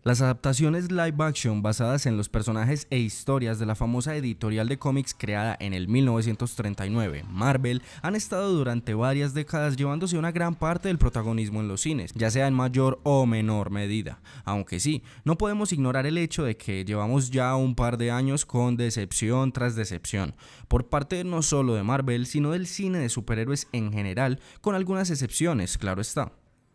Las adaptaciones live action basadas en los personajes e historias de la famosa editorial de cómics creada en el 1939, Marvel, han estado durante varias décadas llevándose una gran parte del protagonismo en los cines, ya sea en mayor o menor medida. Aunque sí, no podemos ignorar el hecho de que llevamos ya un par de años con decepción tras decepción, por parte no solo de Marvel, sino del cine de superhéroes en general, con algunas excepciones, claro está.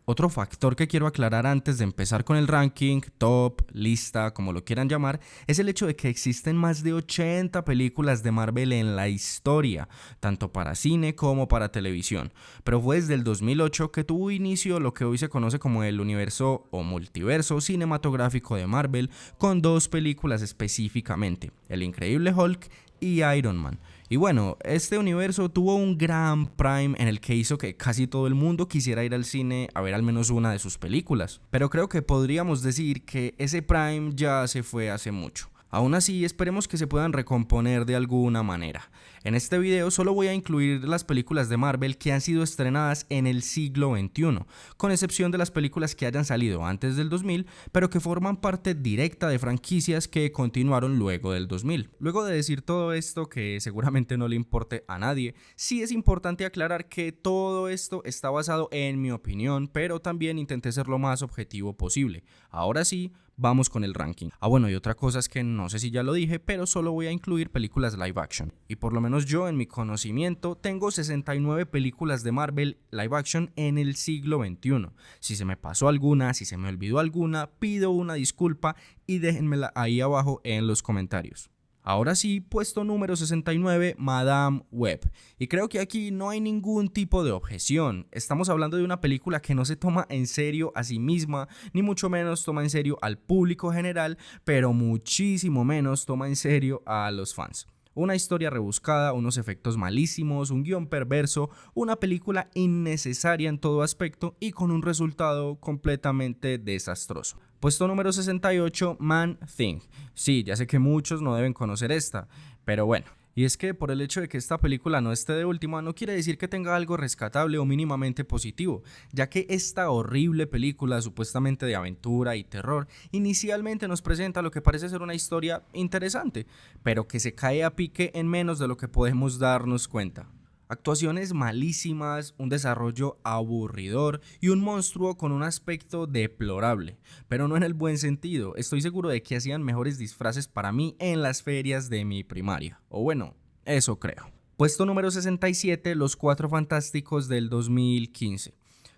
Otro factor que quiero aclarar antes de empezar con el ranking, top, lista, como lo quieran llamar, es el hecho de que existen más de 80 películas de Marvel en la historia, tanto para cine como para televisión, pero fue desde el 2008 que tuvo inicio lo que hoy se conoce como el universo o multiverso cinematográfico de Marvel, con dos películas específicamente, El Increíble Hulk y Iron Man. Y bueno, este universo tuvo un gran prime en el que hizo que casi todo el mundo quisiera ir al cine a ver al menos una de sus películas. Pero creo que podríamos decir que ese prime ya se fue hace mucho. Aún así, esperemos que se puedan recomponer de alguna manera. En este video solo voy a incluir las películas de Marvel que han sido estrenadas en el siglo XXI, con excepción de las películas que hayan salido antes del 2000, pero que forman parte directa de franquicias que continuaron luego del 2000. Luego de decir todo esto, que seguramente no le importe a nadie, sí es importante aclarar que todo esto está basado en mi opinión, pero también intenté ser lo más objetivo posible. Ahora sí, vamos con el ranking. Bueno, y otra cosa es que no sé si ya lo dije, pero solo voy a incluir películas live action. Y por lo menos yo, en mi conocimiento, tengo 69 películas de Marvel live action en el siglo XXI. Si se me pasó alguna, si se me olvidó alguna, pido una disculpa y déjenmela ahí abajo en los comentarios. Ahora sí, puesto número 69, Madame Web. Y creo que aquí no hay ningún tipo de objeción. Estamos hablando de una película que no se toma en serio a sí misma, ni mucho menos toma en serio al público general, pero muchísimo menos toma en serio a los fans. Una historia rebuscada, unos efectos malísimos, un guión perverso, una película innecesaria en todo aspecto y con un resultado completamente desastroso. Puesto número 68, Man Thing. Sí, ya sé que muchos no deben conocer esta, pero bueno. Y es que por el hecho de que esta película no esté de última no quiere decir que tenga algo rescatable o mínimamente positivo, ya que esta horrible película supuestamente de aventura y terror inicialmente nos presenta lo que parece ser una historia interesante, pero que se cae a pique en menos de lo que podemos darnos cuenta. Actuaciones malísimas, un desarrollo aburridor y un monstruo con un aspecto deplorable, pero no en el buen sentido. Estoy seguro de que hacían mejores disfraces para mí en las ferias de mi primaria, o bueno, eso creo. Puesto número 67, Los Cuatro Fantásticos del 2015.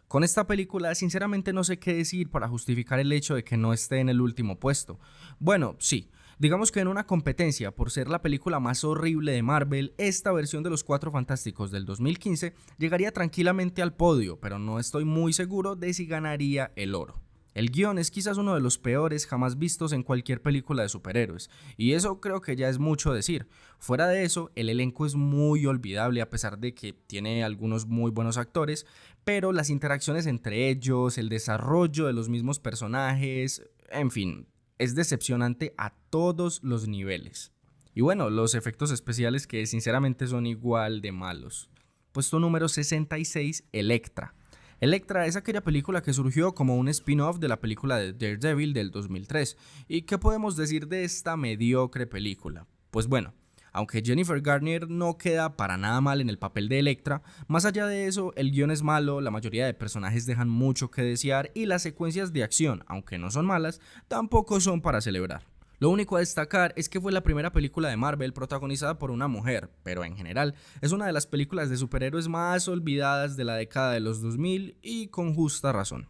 Con esta película sinceramente no sé qué decir para justificar el hecho de que no esté en el último puesto. Bueno, sí, digamos que en una competencia por ser la película más horrible de Marvel, esta versión de Los Cuatro Fantásticos del 2015 llegaría tranquilamente al podio, pero no estoy muy seguro de si ganaría el oro. El guión es quizás uno de los peores jamás vistos en cualquier película de superhéroes, y eso creo que ya es mucho decir. Fuera de eso, el elenco es muy olvidable a pesar de que tiene algunos muy buenos actores, pero las interacciones entre ellos, el desarrollo de los mismos personajes, en fin, es decepcionante a todos los niveles. Y bueno, los efectos especiales que sinceramente son igual de malos. Puesto número 66, Elektra. Elektra es aquella película que surgió como un spin-off de la película de Daredevil del 2003. ¿Y qué podemos decir de esta mediocre película? Pues bueno, aunque Jennifer Garner no queda para nada mal en el papel de Elektra, más allá de eso, el guión es malo, la mayoría de personajes dejan mucho que desear y las secuencias de acción, aunque no son malas, tampoco son para celebrar. Lo único a destacar es que fue la primera película de Marvel protagonizada por una mujer, pero en general es una de las películas de superhéroes más olvidadas de la década de los 2000 y con justa razón.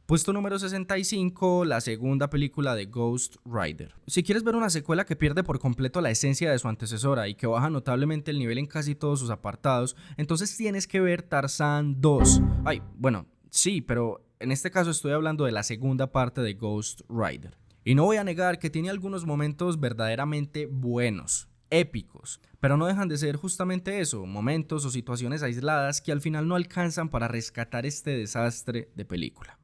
Puesto número 65, la segunda película de Ghost Rider. Si quieres ver una secuela que pierde por completo la esencia de su antecesora y que baja notablemente el nivel en casi todos sus apartados, entonces tienes que ver Tarzán 2. Bueno, sí, pero en este caso estoy hablando de la segunda parte de Ghost Rider. Y no voy a negar que tiene algunos momentos verdaderamente buenos, épicos, pero no dejan de ser justamente eso, momentos o situaciones aisladas que al final no alcanzan para rescatar este desastre de película.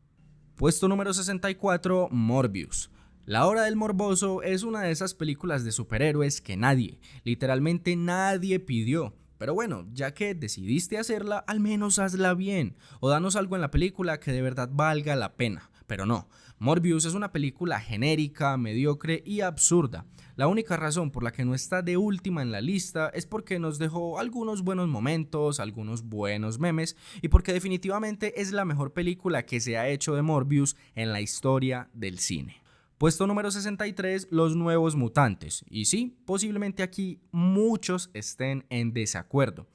Puesto número 64, Morbius. La Hora del Morboso es una de esas películas de superhéroes que nadie, literalmente nadie pidió. Pero bueno, ya que decidiste hacerla, al menos hazla bien, o danos algo en la película que de verdad valga la pena. Pero no, Morbius es una película genérica, mediocre y absurda. La única razón por la que no está de última en la lista es porque nos dejó algunos buenos momentos, algunos buenos memes y porque definitivamente es la mejor película que se ha hecho de Morbius en la historia del cine. Puesto número 63, Los Nuevos Mutantes. Y sí, posiblemente aquí muchos estén en desacuerdo.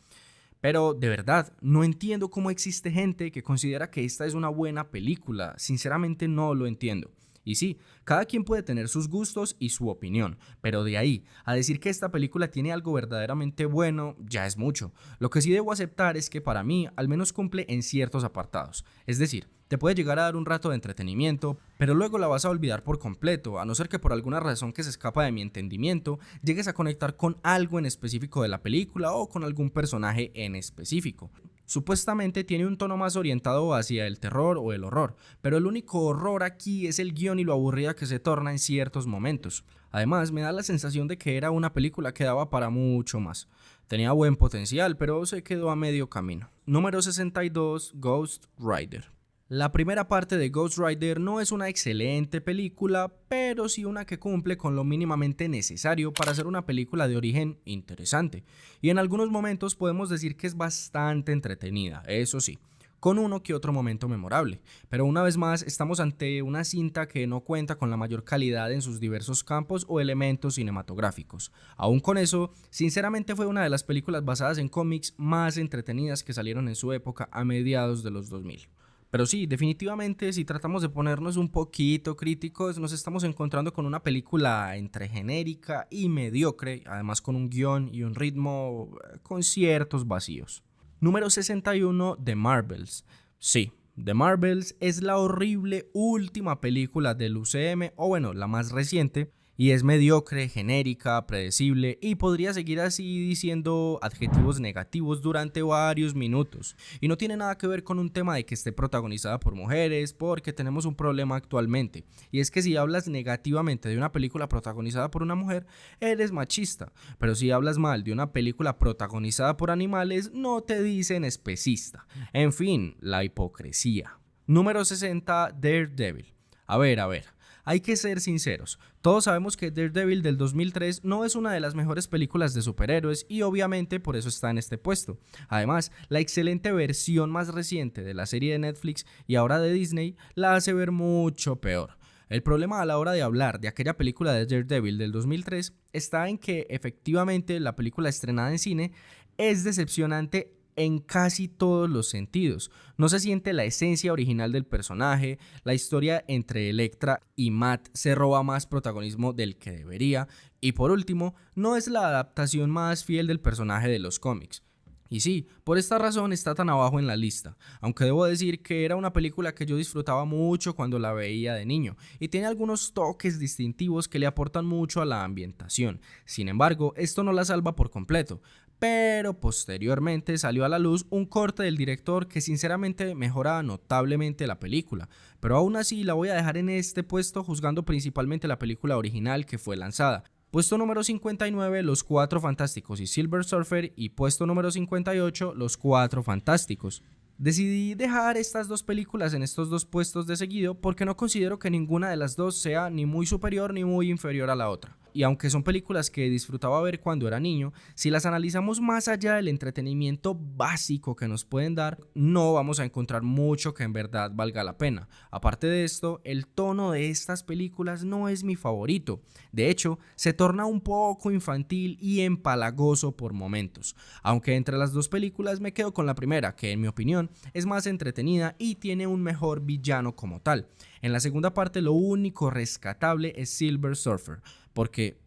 Pero de verdad, no entiendo cómo existe gente que considera que esta es una buena película. Sinceramente no lo entiendo. Y sí, cada quien puede tener sus gustos y su opinión, pero de ahí a decir que esta película tiene algo verdaderamente bueno, ya es mucho. Lo que sí debo aceptar es que para mí al menos cumple en ciertos apartados. Es decir, te puede llegar a dar un rato de entretenimiento, pero luego la vas a olvidar por completo, a no ser que por alguna razón que se escapa de mi entendimiento, llegues a conectar con algo en específico de la película o con algún personaje en específico. Supuestamente tiene un tono más orientado hacia el terror o el horror, pero el único horror aquí es el guión y lo aburrida que se torna en ciertos momentos. Además, me da la sensación de que era una película que daba para mucho más. Tenía buen potencial, pero se quedó a medio camino. Número 62, Ghost Rider. La primera parte de Ghost Rider no es una excelente película, pero sí una que cumple con lo mínimamente necesario para hacer una película de origen interesante. Y en algunos momentos podemos decir que es bastante entretenida, eso sí, con uno que otro momento memorable. Pero una vez más estamos ante una cinta que no cuenta con la mayor calidad en sus diversos campos o elementos cinematográficos. Aún con eso, sinceramente fue una de las películas basadas en cómics más entretenidas que salieron en su época a mediados de los 2000. Pero sí, definitivamente si tratamos de ponernos un poquito críticos, nos estamos encontrando con una película entre genérica y mediocre, además con un guión y un ritmo con ciertos vacíos. Número 61, The Marvels. Sí, The Marvels es la horrible última película del UCM, o bueno, la más reciente, y es mediocre, genérica, predecible y podría seguir así diciendo adjetivos negativos durante varios minutos. Y no tiene nada que ver con un tema de que esté protagonizada por mujeres, porque tenemos un problema actualmente. Y es que si hablas negativamente de una película protagonizada por una mujer, eres machista. Pero si hablas mal de una película protagonizada por animales, no te dicen especista. En fin, la hipocresía. Número 60, Daredevil. A ver. Hay que ser sinceros, todos sabemos que Daredevil del 2003 no es una de las mejores películas de superhéroes y obviamente por eso está en este puesto. Además, la excelente versión más reciente de la serie de Netflix y ahora de Disney la hace ver mucho peor. El problema a la hora de hablar de aquella película de Daredevil del 2003 está en que efectivamente la película estrenada en cine es decepcionante en casi todos los sentidos. No se siente la esencia original del personaje, la historia entre Elektra y Matt se roba más protagonismo del que debería, y por último, no es la adaptación más fiel del personaje de los cómics. Y sí, por esta razón está tan abajo en la lista, aunque debo decir que era una película que yo disfrutaba mucho cuando la veía de niño, y tiene algunos toques distintivos que le aportan mucho a la ambientación. Sin embargo, esto no la salva por completo, pero posteriormente salió a la luz un corte del director que sinceramente mejora notablemente la película, pero aún así la voy a dejar en este puesto juzgando principalmente la película original que fue lanzada. Puesto número 59, Los Cuatro Fantásticos y Silver Surfer, y puesto número 58, Los Cuatro Fantásticos. Decidí dejar estas dos películas en estos dos puestos de seguido porque no considero que ninguna de las dos sea ni muy superior ni muy inferior a la otra. Y aunque son películas que disfrutaba ver cuando era niño, si las analizamos más allá del entretenimiento básico que nos pueden dar, no vamos a encontrar mucho que en verdad valga la pena. Aparte de esto, el tono de estas películas no es mi favorito. De hecho, se torna un poco infantil y empalagoso por momentos. Aunque entre las dos películas me quedo con la primera, que en mi opinión es más entretenida y tiene un mejor villano como tal. En la segunda parte lo único rescatable es Silver Surfer, porque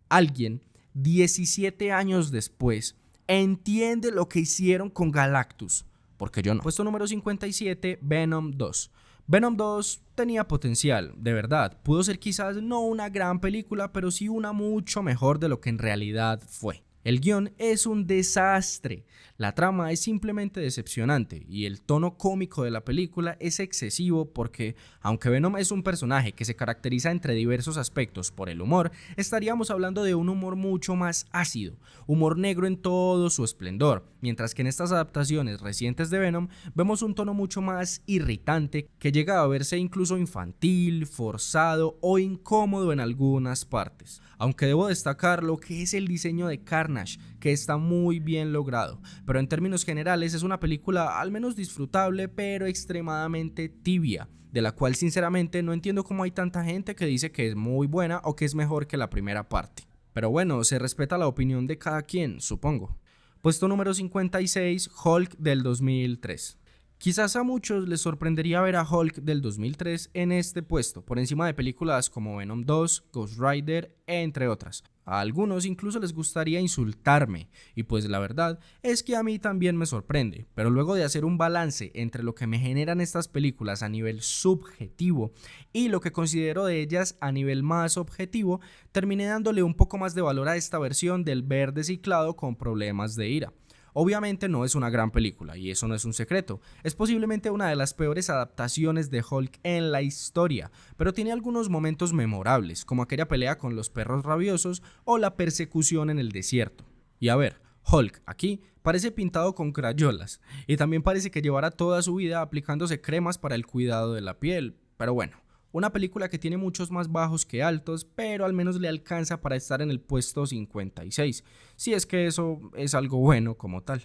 alguien 17 años después entiende lo que hicieron con Galactus, porque yo no. Puesto número 57, Venom 2. Venom 2 tenía potencial, de verdad. Pudo ser quizás no una gran película, pero sí una mucho mejor de lo que en realidad fue. El guión es un desastre, la trama es simplemente decepcionante y el tono cómico de la película es excesivo porque, aunque Venom es un personaje que se caracteriza entre diversos aspectos por el humor, estaríamos hablando de un humor mucho más ácido, humor negro en todo su esplendor, mientras que en estas adaptaciones recientes de Venom vemos un tono mucho más irritante que llega a verse incluso infantil, forzado o incómodo en algunas partes. Aunque debo destacar lo que es el diseño de Carnage, que está muy bien logrado, pero en términos generales es una película al menos disfrutable pero extremadamente tibia, de la cual sinceramente no entiendo cómo hay tanta gente que dice que es muy buena o que es mejor que la primera parte. Pero bueno, se respeta la opinión de cada quien, supongo. Puesto número 56, Hulk del 2003. Quizás a muchos les sorprendería ver a Hulk del 2003 en este puesto, por encima de películas como Venom 2, Ghost Rider, entre otras. A algunos incluso les gustaría insultarme, y pues la verdad es que a mí también me sorprende, pero luego de hacer un balance entre lo que me generan estas películas a nivel subjetivo y lo que considero de ellas a nivel más objetivo, terminé dándole un poco más de valor a esta versión del verde ciclado con problemas de ira. Obviamente no es una gran película, y eso no es un secreto, es posiblemente una de las peores adaptaciones de Hulk en la historia, pero tiene algunos momentos memorables, como aquella pelea con los perros rabiosos o la persecución en el desierto. Y a ver, Hulk aquí parece pintado con crayolas, y también parece que llevará toda su vida aplicándose cremas para el cuidado de la piel, pero bueno. Una película que tiene muchos más bajos que altos, pero al menos le alcanza para estar en el puesto 56, si es que eso es algo bueno como tal.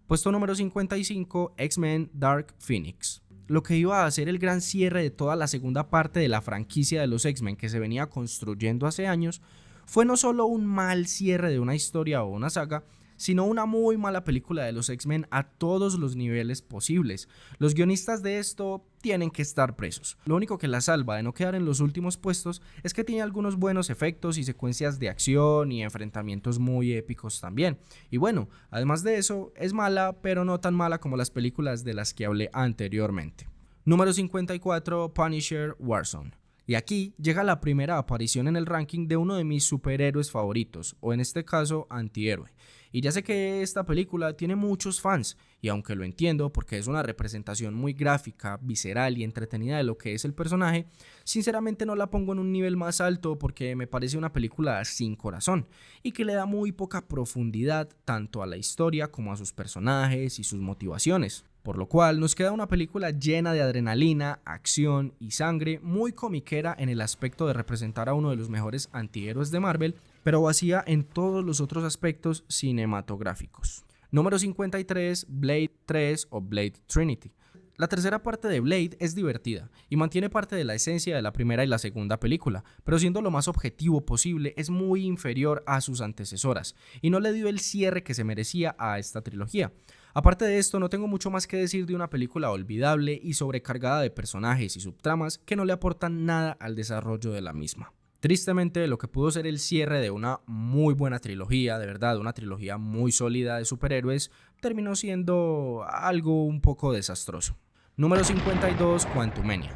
Puesto número 55, X-Men Dark Phoenix. Lo que iba a ser el gran cierre de toda la segunda parte de la franquicia de los X-Men que se venía construyendo hace años, fue no solo un mal cierre de una historia o una saga, sino una muy mala película de los X-Men a todos los niveles posibles. Los guionistas de esto tienen que estar presos. Lo único que la salva de no quedar en los últimos puestos es que tiene algunos buenos efectos y secuencias de acción y enfrentamientos muy épicos también. Y bueno, además de eso, es mala, pero no tan mala como las películas de las que hablé anteriormente. Número 54, Punisher Warzone. Y aquí llega la primera aparición en el ranking de uno de mis superhéroes favoritos, o en este caso antihéroe. Y ya sé que esta película tiene muchos fans, y aunque lo entiendo porque es una representación muy gráfica, visceral y entretenida de lo que es el personaje, sinceramente no la pongo en un nivel más alto porque me parece una película sin corazón, y que le da muy poca profundidad tanto a la historia como a sus personajes y sus motivaciones. Por lo cual nos queda una película llena de adrenalina, acción y sangre, muy comiquera en el aspecto de representar a uno de los mejores antihéroes de Marvel, pero vacía en todos los otros aspectos cinematográficos. Número 53, Blade 3 o Blade Trinity. La tercera parte de Blade es divertida y mantiene parte de la esencia de la primera y la segunda película, pero siendo lo más objetivo posible es muy inferior a sus antecesoras y no le dio el cierre que se merecía a esta trilogía. Aparte de esto, no tengo mucho más que decir de una película olvidable y sobrecargada de personajes y subtramas que no le aportan nada al desarrollo de la misma. Tristemente, lo que pudo ser el cierre de una muy buena trilogía, de verdad, una trilogía muy sólida de superhéroes, terminó siendo algo un poco desastroso. Número 52, Quantumania.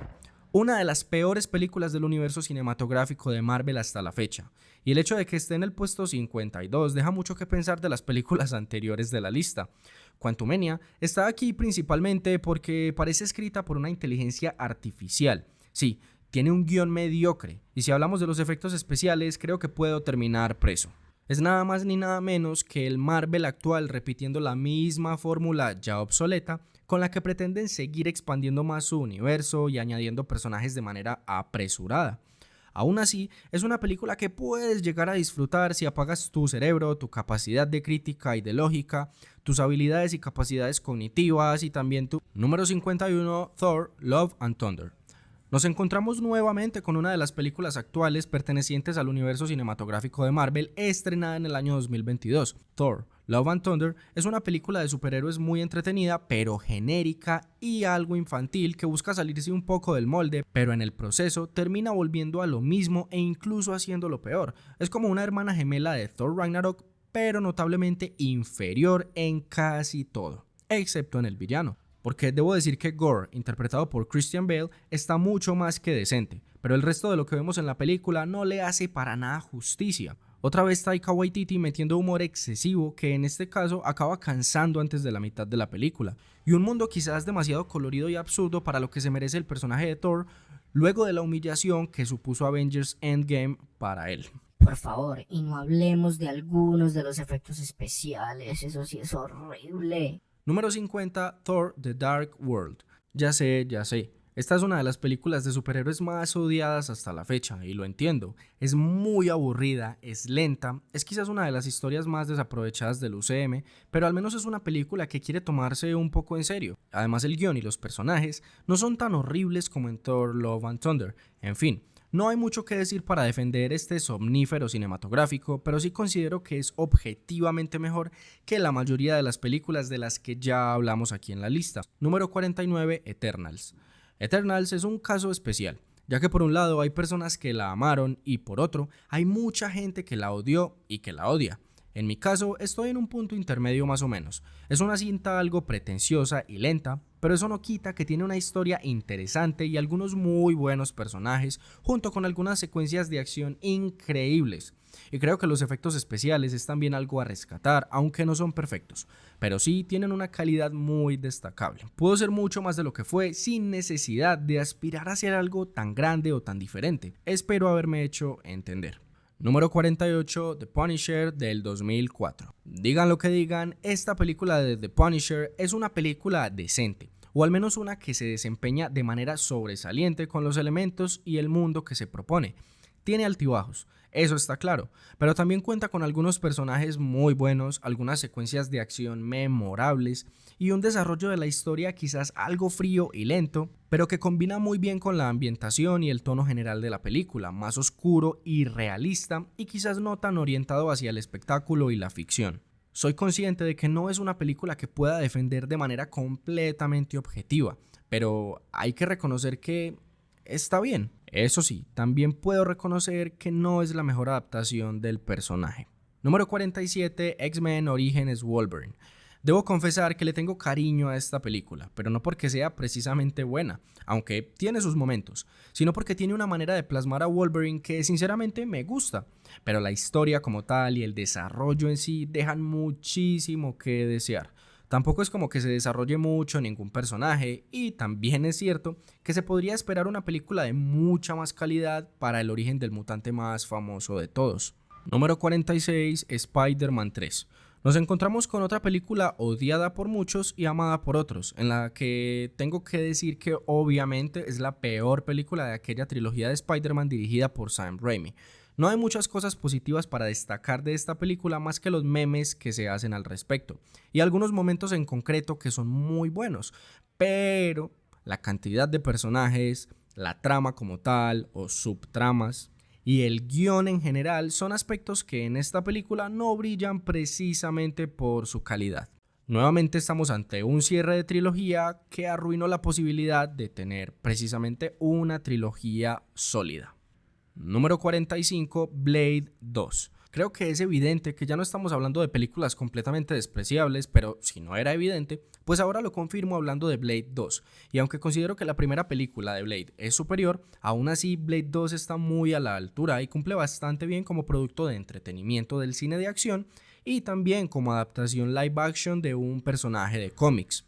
Una de las peores películas del universo cinematográfico de Marvel hasta la fecha, y el hecho de que esté en el puesto 52 deja mucho que pensar de las películas anteriores de la lista. Quantumania está aquí principalmente porque parece escrita por una inteligencia artificial. Sí, tiene un guión mediocre, y si hablamos de los efectos especiales creo que puedo terminar preso. Es nada más ni nada menos que el Marvel actual repitiendo la misma fórmula ya obsoleta, con la que pretenden seguir expandiendo más su universo y añadiendo personajes de manera apresurada. Aún así, es una película que puedes llegar a disfrutar si apagas tu cerebro, tu capacidad de crítica y de lógica, tus habilidades y capacidades cognitivas y también tu... Número 51, Thor, Love and Thunder. Nos encontramos nuevamente con una de las películas actuales pertenecientes al universo cinematográfico de Marvel, estrenada en el año 2022. Thor, Love and Thunder es una película de superhéroes muy entretenida, pero genérica y algo infantil que busca salirse un poco del molde, pero en el proceso termina volviendo a lo mismo e incluso haciéndolo peor. Es como una hermana gemela de Thor Ragnarok, pero notablemente inferior en casi todo, excepto en el villano. Porque debo decir que Gore, interpretado por Christian Bale, está mucho más que decente, pero el resto de lo que vemos en la película no le hace para nada justicia. Otra vez Taika Waititi metiendo humor excesivo que en este caso acaba cansando antes de la mitad de la película, y un mundo quizás demasiado colorido y absurdo para lo que se merece el personaje de Thor luego de la humillación que supuso Avengers Endgame para él. Por favor, y no hablemos de algunos de los efectos especiales, eso sí es horrible. Número 50, Thor: The Dark World. Ya sé. Esta es una de las películas de superhéroes más odiadas hasta la fecha, y lo entiendo. Es muy aburrida, es lenta, es quizás una de las historias más desaprovechadas del UCM, pero al menos es una película que quiere tomarse un poco en serio. Además, el guión y los personajes no son tan horribles como en Thor: Love and Thunder. En fin, no hay mucho que decir para defender este somnífero cinematográfico, pero sí considero que es objetivamente mejor que la mayoría de las películas de las que ya hablamos aquí en la lista. Número 49, Eternals. Eternals es un caso especial, ya que por un lado hay personas que la amaron y por otro hay mucha gente que la odió y que la odia. En mi caso estoy en un punto intermedio más o menos. Es una cinta algo pretenciosa y lenta, pero eso no quita que tiene una historia interesante y algunos muy buenos personajes, junto con algunas secuencias de acción increíbles. Y creo que los efectos especiales es también algo a rescatar, aunque no son perfectos, pero sí tienen una calidad muy destacable. Pudo ser mucho más de lo que fue sin necesidad de aspirar a ser algo tan grande o tan diferente. Espero haberme hecho entender. Número 48, The Punisher del 2004. Digan lo que digan, esta película de The Punisher es una película decente, o al menos una que se desempeña de manera sobresaliente con los elementos y el mundo que se propone. Tiene altibajos, eso está claro, pero también cuenta con algunos personajes muy buenos, algunas secuencias de acción memorables y un desarrollo de la historia quizás algo frío y lento, pero que combina muy bien con la ambientación y el tono general de la película, más oscuro y realista y quizás no tan orientado hacia el espectáculo y la ficción. Soy consciente de que no es una película que pueda defender de manera completamente objetiva, pero hay que reconocer que está bien. Eso sí, también puedo reconocer que no es la mejor adaptación del personaje. Número 47, X-Men Orígenes Wolverine. Debo confesar que le tengo cariño a esta película, pero no porque sea precisamente buena, aunque tiene sus momentos, sino porque tiene una manera de plasmar a Wolverine que sinceramente me gusta, pero la historia como tal y el desarrollo en sí dejan muchísimo que desear. Tampoco es como que se desarrolle mucho ningún personaje y también es cierto que se podría esperar una película de mucha más calidad para el origen del mutante más famoso de todos. Número 46, Spider-Man 3. Nos encontramos con otra película odiada por muchos y amada por otros, en la que tengo que decir que obviamente es la peor película de aquella trilogía de Spider-Man dirigida por Sam Raimi. No hay muchas cosas positivas para destacar de esta película más que los memes que se hacen al respecto y algunos momentos en concreto que son muy buenos, pero la cantidad de personajes, la trama como tal o subtramas y el guión en general son aspectos que en esta película no brillan precisamente por su calidad. Nuevamente estamos ante un cierre de trilogía que arruinó la posibilidad de tener precisamente una trilogía sólida. Número 45, Blade 2. Creo que es evidente que ya no estamos hablando de películas completamente despreciables, pero si no era evidente, pues ahora lo confirmo hablando de Blade 2. Y aunque considero que la primera película de Blade es superior, aún así Blade 2 está muy a la altura y cumple bastante bien como producto de entretenimiento del cine de acción y también como adaptación live action de un personaje de cómics.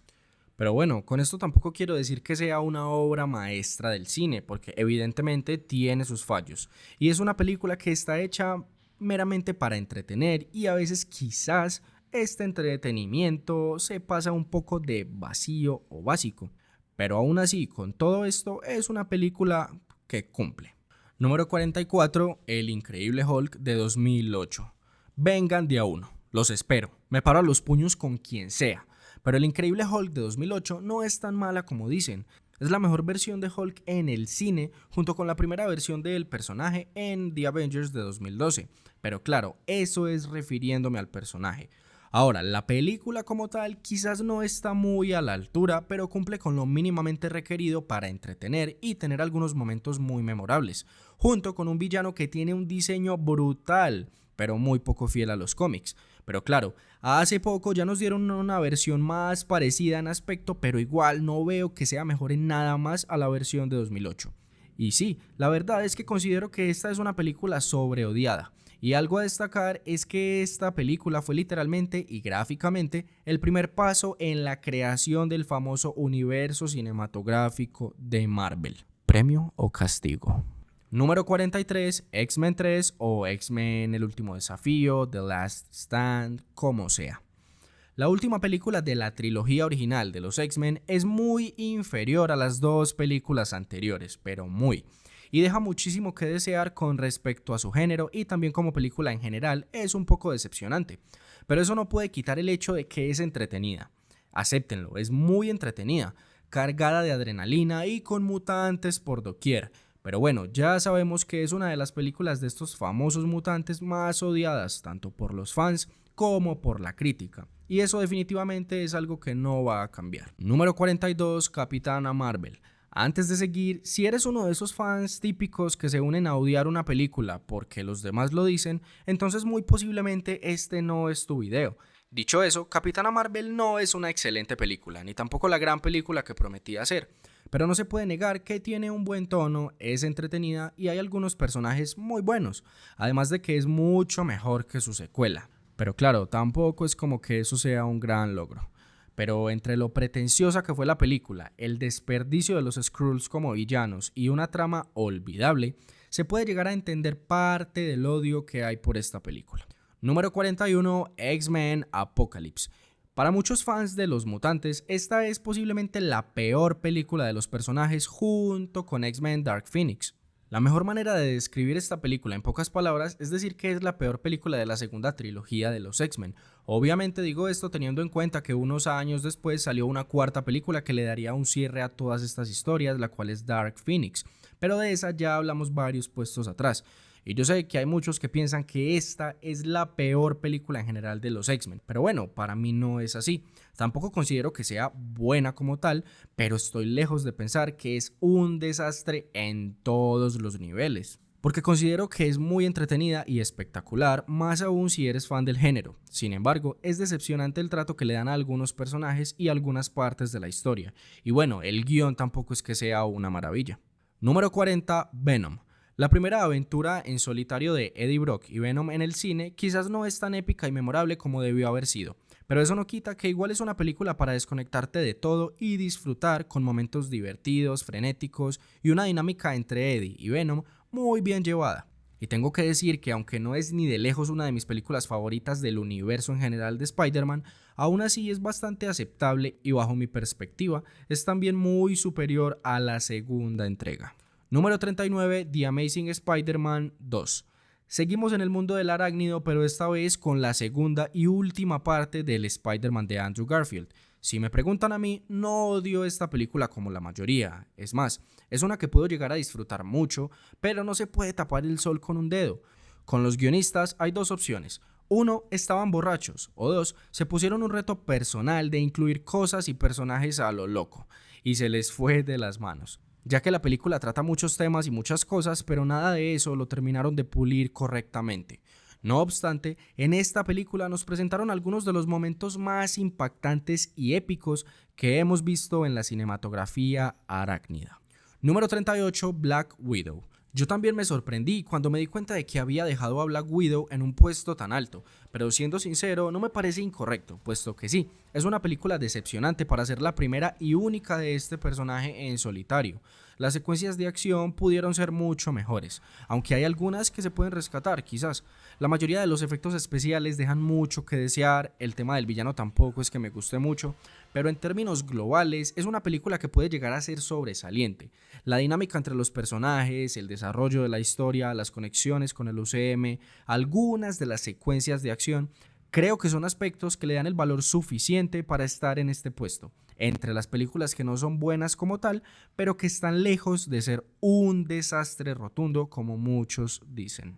Pero bueno, con esto tampoco quiero decir que sea una obra maestra del cine, porque evidentemente tiene sus fallos. Y es una película que está hecha meramente para entretener y a veces quizás este entretenimiento se pasa un poco de vacío o básico. Pero aún así, con todo esto, es una película que cumple. Número 44, El Increíble Hulk de 2008. Vengan de a uno, los espero, me paro a los puños con quien sea. Pero El Increíble Hulk de 2008 no es tan mala como dicen. Es la mejor versión de Hulk en el cine junto con la primera versión del personaje en The Avengers de 2012. Pero claro, eso es refiriéndome al personaje. Ahora, la película como tal quizás no está muy a la altura, pero cumple con lo mínimamente requerido para entretener y tener algunos momentos muy memorables, junto con un villano que tiene un diseño brutal, pero muy poco fiel a los cómics. Pero claro, hace poco ya nos dieron una versión más parecida en aspecto, pero igual no veo que sea mejor en nada más a la versión de 2008. Y sí, la verdad es que considero que esta es una película sobreodiada, Y algo a destacar es que esta película fue literalmente y gráficamente el primer paso en la creación del famoso universo cinematográfico de Marvel. ¿Premio o castigo? Número 43, X-Men 3 o X-Men El Último Desafío, The Last Stand, como sea. La última película de la trilogía original de los X-Men es muy inferior a las dos películas anteriores, pero muy, y deja muchísimo que desear con respecto a su género y también como película en general es un poco decepcionante, pero eso no puede quitar el hecho de que es entretenida. Acéptenlo, es muy entretenida, cargada de adrenalina y con mutantes por doquier. Pero bueno, ya sabemos que es una de las películas de estos famosos mutantes más odiadas tanto por los fans como por la crítica. Y eso definitivamente es algo que no va a cambiar. Número 42, Capitana Marvel. Antes de seguir, si eres uno de esos fans típicos que se unen a odiar una película porque los demás lo dicen, entonces muy posiblemente este no es tu video. Dicho eso, Capitana Marvel no es una excelente película, ni tampoco la gran película que prometía ser, pero no se puede negar que tiene un buen tono, es entretenida y hay algunos personajes muy buenos, además de que es mucho mejor que su secuela. Pero claro, tampoco es como que eso sea un gran logro. Pero entre lo pretenciosa que fue la película, el desperdicio de los Skrulls como villanos y una trama olvidable, se puede llegar a entender parte del odio que hay por esta película. Número 41, X-Men Apocalypse. Para muchos fans de los mutantes, esta es posiblemente la peor película de los personajes junto con X-Men Dark Phoenix. La mejor manera de describir esta película en pocas palabras es decir que es la peor película de la segunda trilogía de los X-Men. Obviamente digo esto teniendo en cuenta que unos años después salió una cuarta película que le daría un cierre a todas estas historias, la cual es Dark Phoenix, pero de esa ya hablamos varios puestos atrás. Y yo sé que hay muchos que piensan que esta es la peor película en general de los X-Men, pero bueno, para mí no es así. Tampoco considero que sea buena como tal, pero estoy lejos de pensar que es un desastre en todos los niveles. Porque considero que es muy entretenida y espectacular, más aún si eres fan del género. Sin embargo, es decepcionante el trato que le dan a algunos personajes y algunas partes de la historia. Y bueno, el guión tampoco es que sea una maravilla. Número 40, Venom. La primera aventura en solitario de Eddie Brock y Venom en el cine quizás no es tan épica y memorable como debió haber sido, pero eso no quita que igual es una película para desconectarte de todo y disfrutar con momentos divertidos, frenéticos y una dinámica entre Eddie y Venom muy bien llevada. Y tengo que decir que aunque no es ni de lejos una de mis películas favoritas del universo en general de Spider-Man, aún así es bastante aceptable y bajo mi perspectiva es también muy superior a la segunda entrega. Número 39, The Amazing Spider-Man 2. Seguimos en el mundo del arácnido, pero esta vez con la segunda y última parte del Spider-Man de Andrew Garfield. Si me preguntan a mí, no odio esta película como la mayoría. Es más, es una que puedo llegar a disfrutar mucho, pero no se puede tapar el sol con un dedo. Con los guionistas hay dos opciones. Uno, estaban borrachos, o dos, se pusieron un reto personal de incluir cosas y personajes a lo loco, y se les fue de las manos. Ya que la película trata muchos temas y muchas cosas, pero nada de eso lo terminaron de pulir correctamente. No obstante, en esta película nos presentaron algunos de los momentos más impactantes y épicos que hemos visto en la cinematografía arácnida. Número 38, Black Widow. Yo también me sorprendí cuando me di cuenta de que había dejado a Black Widow en un puesto tan alto, pero siendo sincero no me parece incorrecto, puesto que sí, es una película decepcionante para ser la primera y única de este personaje en solitario. Las secuencias de acción pudieron ser mucho mejores, aunque hay algunas que se pueden rescatar quizás. La mayoría de los efectos especiales dejan mucho que desear, el tema del villano tampoco es que me guste mucho, pero en términos globales es una película que puede llegar a ser sobresaliente. La dinámica entre los personajes, el desarrollo de la historia, las conexiones con el UCM, algunas de las secuencias de acción, creo que son aspectos que le dan el valor suficiente para estar en este puesto, entre las películas que no son buenas como tal, pero que están lejos de ser un desastre rotundo como muchos dicen.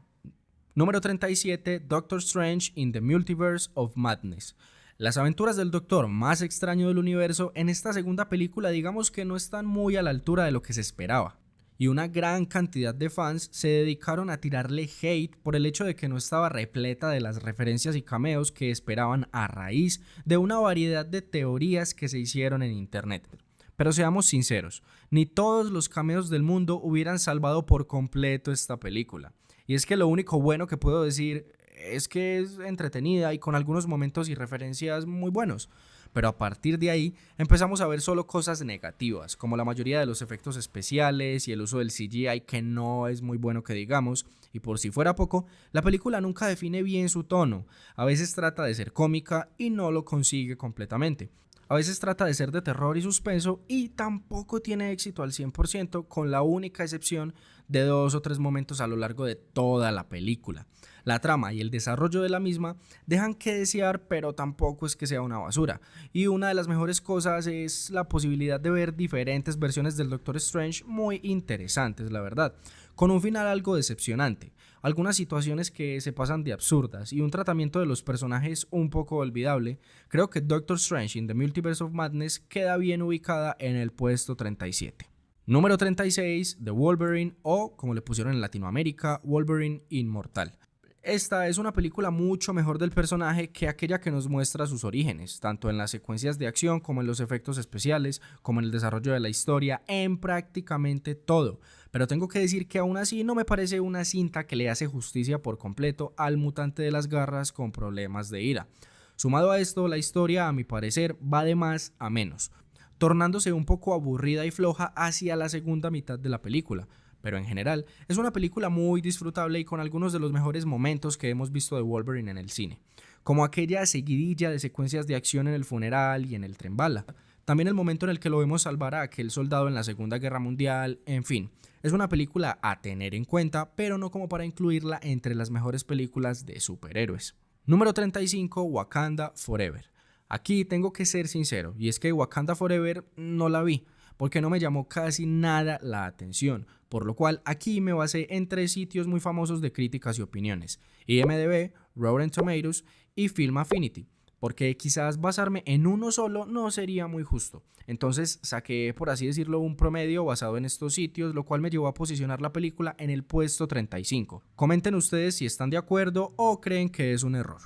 Número 37, Doctor Strange in the Multiverse of Madness. Las aventuras del Doctor más extraño del universo en esta segunda película digamos que no están muy a la altura de lo que se esperaba. Y una gran cantidad de fans se dedicaron a tirarle hate por el hecho de que no estaba repleta de las referencias y cameos que esperaban a raíz de una variedad de teorías que se hicieron en internet. Pero seamos sinceros, ni todos los cameos del mundo hubieran salvado por completo esta película. Y es que lo único bueno que puedo decir es que es entretenida y con algunos momentos y referencias muy buenos. Pero a partir de ahí empezamos a ver solo cosas negativas, como la mayoría de los efectos especiales y el uso del CGI que no es muy bueno que digamos, y por si fuera poco, la película nunca define bien su tono, a veces trata de ser cómica y no lo consigue completamente. A veces trata de ser de terror y suspenso y tampoco tiene éxito al 100% con la única excepción de 2 o 3 momentos a lo largo de toda la película. La trama y el desarrollo de la misma dejan que desear, pero tampoco es que sea una basura. Y una de las mejores cosas es la posibilidad de ver diferentes versiones del Doctor Strange muy interesantes, la verdad, con un final algo decepcionante, algunas situaciones que se pasan de absurdas y un tratamiento de los personajes un poco olvidable. Creo que Doctor Strange in the Multiverse of Madness queda bien ubicada en el puesto 37. Número 36, The Wolverine, o como le pusieron en Latinoamérica, Wolverine Inmortal. Esta es una película mucho mejor del personaje que aquella que nos muestra sus orígenes, tanto en las secuencias de acción como en los efectos especiales, como en el desarrollo de la historia, en prácticamente todo. Pero tengo que decir que aún así no me parece una cinta que le hace justicia por completo al mutante de las garras con problemas de ira. Sumado a esto, la historia, a mi parecer, va de más a menos, tornándose un poco aburrida y floja hacia la segunda mitad de la película. Pero en general, es una película muy disfrutable y con algunos de los mejores momentos que hemos visto de Wolverine en el cine, como aquella seguidilla de secuencias de acción en el funeral y en el tren bala. También el momento en el que lo vemos salvar a aquel soldado en la Segunda Guerra Mundial, en fin, es una película a tener en cuenta, pero no como para incluirla entre las mejores películas de superhéroes. Número 35, Wakanda Forever. Aquí tengo que ser sincero, y es que Wakanda Forever no la vi, porque no me llamó casi nada la atención, por lo cual aquí me basé en 3 sitios muy famosos de críticas y opiniones: IMDb, Rotten Tomatoes y Film Affinity, porque quizás basarme en uno solo no sería muy justo. Entonces saqué, por así decirlo, un promedio basado en estos sitios, lo cual me llevó a posicionar la película en el puesto 35. Comenten ustedes si están de acuerdo o creen que es un error.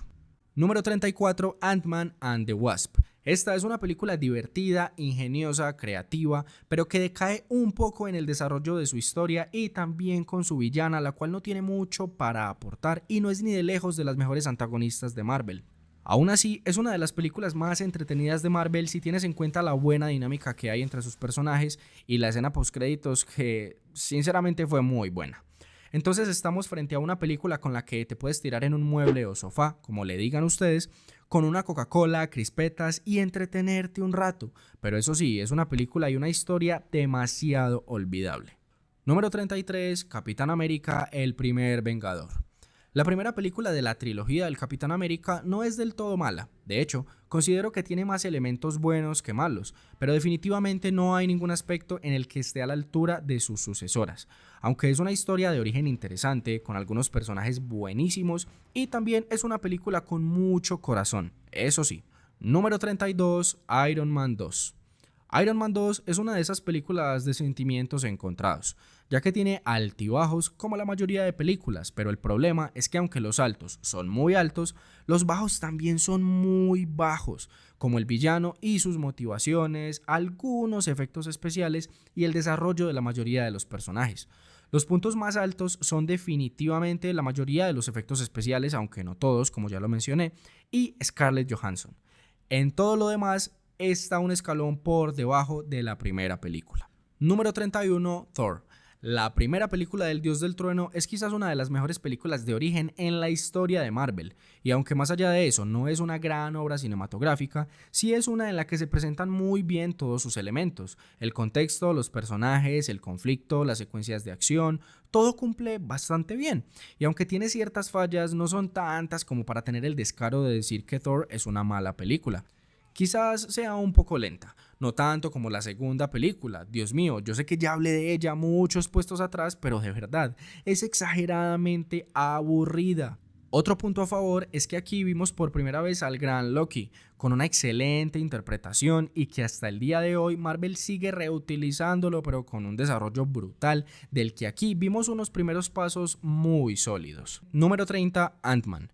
Número 34, Ant-Man and the Wasp. Esta es una película divertida, ingeniosa, creativa, pero que decae un poco en el desarrollo de su historia y también con su villana, la cual no tiene mucho para aportar y no es ni de lejos de las mejores antagonistas de Marvel. Aún así, es una de las películas más entretenidas de Marvel si tienes en cuenta la buena dinámica que hay entre sus personajes y la escena postcréditos, que sinceramente fue muy buena. Entonces estamos frente a una película con la que te puedes tirar en un mueble o sofá, como le digan ustedes, con una Coca-Cola, crispetas y entretenerte un rato. Pero eso sí, es una película y una historia demasiado olvidable. Número 33, Capitán América, el primer Vengador. La primera película de la trilogía del Capitán América no es del todo mala. De hecho, considero que tiene más elementos buenos que malos, pero definitivamente no hay ningún aspecto en el que esté a la altura de sus sucesoras. Aunque es una historia de origen interesante, con algunos personajes buenísimos, y también es una película con mucho corazón, eso sí. Número 32, Iron Man 2. Iron Man 2 es una de esas películas de sentimientos encontrados, ya que tiene altibajos como la mayoría de películas, pero el problema es que aunque los altos son muy altos, los bajos también son muy bajos, como el villano y sus motivaciones, algunos efectos especiales y el desarrollo de la mayoría de los personajes. Los puntos más altos son definitivamente la mayoría de los efectos especiales, aunque no todos, como ya lo mencioné, y Scarlett Johansson. En todo lo demás, está un escalón por debajo de la primera película. Número 31, Thor. La primera película del Dios del Trueno es quizás una de las mejores películas de origen en la historia de Marvel, y aunque más allá de eso no es una gran obra cinematográfica, sí es una en la que se presentan muy bien todos sus elementos: el contexto, los personajes, el conflicto, las secuencias de acción, todo cumple bastante bien, y aunque tiene ciertas fallas, no son tantas como para tener el descaro de decir que Thor es una mala película. Quizás sea un poco lenta, no tanto como la segunda película. Dios mío, yo sé que ya hablé de ella muchos puestos atrás, pero de verdad, es exageradamente aburrida. Otro punto a favor es que aquí vimos por primera vez al gran Loki, con una excelente interpretación y que hasta el día de hoy Marvel sigue reutilizándolo, pero con un desarrollo brutal, del que aquí vimos unos primeros pasos muy sólidos. Número 30, Ant-Man.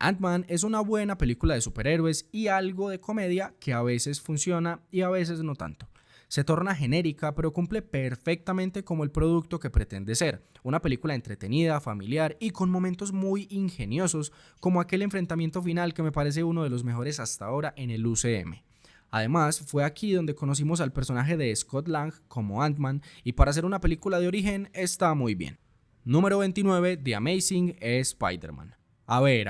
Ant-Man es una buena película de superhéroes y algo de comedia que a veces funciona y a veces no tanto. Se torna genérica, pero cumple perfectamente como el producto que pretende ser, una película entretenida, familiar y con momentos muy ingeniosos, como aquel enfrentamiento final que me parece uno de los mejores hasta ahora en el UCM. Además, fue aquí donde conocimos al personaje de Scott Lang como Ant-Man, y para hacer una película de origen está muy bien. Número 29, The Amazing Spider-Man. A ver,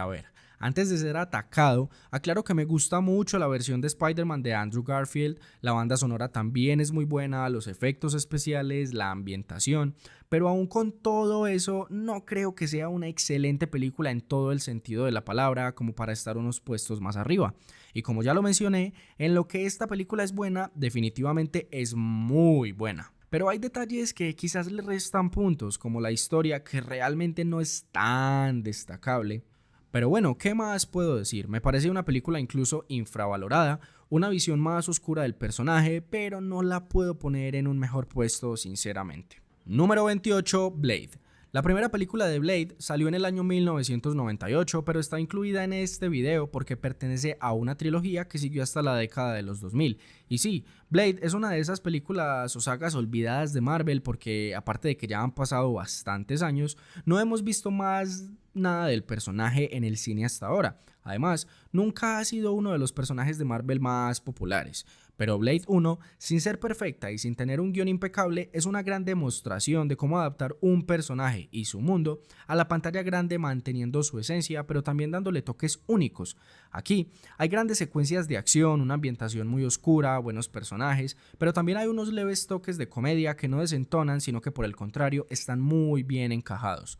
antes de ser atacado, aclaro que me gusta mucho la versión de Spider-Man de Andrew Garfield, la banda sonora también es muy buena, los efectos especiales, la ambientación, pero aún con todo eso no creo que sea una excelente película en todo el sentido de la palabra como para estar unos puestos más arriba. Y como ya lo mencioné, en lo que esta película es buena, definitivamente es muy buena. Pero hay detalles que quizás le restan puntos, como la historia que realmente no es tan destacable. Pero bueno, ¿qué más puedo decir? Me parece una película incluso infravalorada, una visión más oscura del personaje, pero no la puedo poner en un mejor puesto sinceramente. Número 28, Blade. La primera película de Blade salió en el año 1998, pero está incluida en este video porque pertenece a una trilogía que siguió hasta la década de los 2000. Y sí, Blade es una de esas películas o sagas olvidadas de Marvel porque aparte de que ya han pasado bastantes años, no hemos visto más nada del personaje en el cine hasta ahora. Además, nunca ha sido uno de los personajes de Marvel más populares. Pero Blade 1, sin ser perfecta y sin tener un guión impecable, es una gran demostración de cómo adaptar un personaje y su mundo a la pantalla grande manteniendo su esencia, pero también dándole toques únicos. Aquí hay grandes secuencias de acción, una ambientación muy oscura, buenos personajes, pero también hay unos leves toques de comedia que no desentonan, sino que por el contrario están muy bien encajados.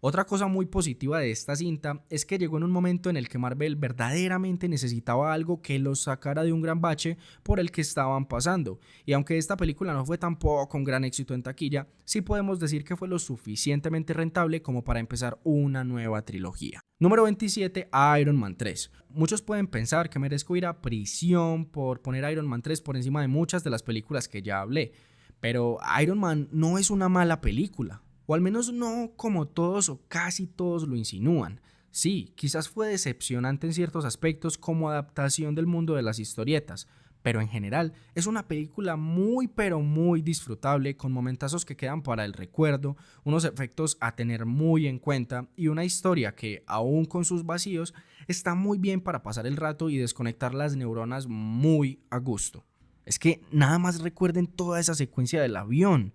Otra cosa muy positiva de esta cinta es que llegó en un momento en el que Marvel verdaderamente necesitaba algo que los sacara de un gran bache por el que estaban pasando, y aunque esta película no fue tampoco un gran éxito en taquilla, sí podemos decir que fue lo suficientemente rentable como para empezar una nueva trilogía. Número 27, Iron Man 3. Muchos pueden pensar que merezco ir a prisión por poner Iron Man 3 por encima de muchas de las películas que ya hablé, pero Iron Man no es una mala película. O al menos no como todos o casi todos lo insinúan. Sí, quizás fue decepcionante en ciertos aspectos como adaptación del mundo de las historietas, pero en general es una película muy pero muy disfrutable con momentazos que quedan para el recuerdo, unos efectos a tener muy en cuenta y una historia que, aún con sus vacíos, está muy bien para pasar el rato y desconectar las neuronas muy a gusto. Es que nada más recuerden toda esa secuencia del avión.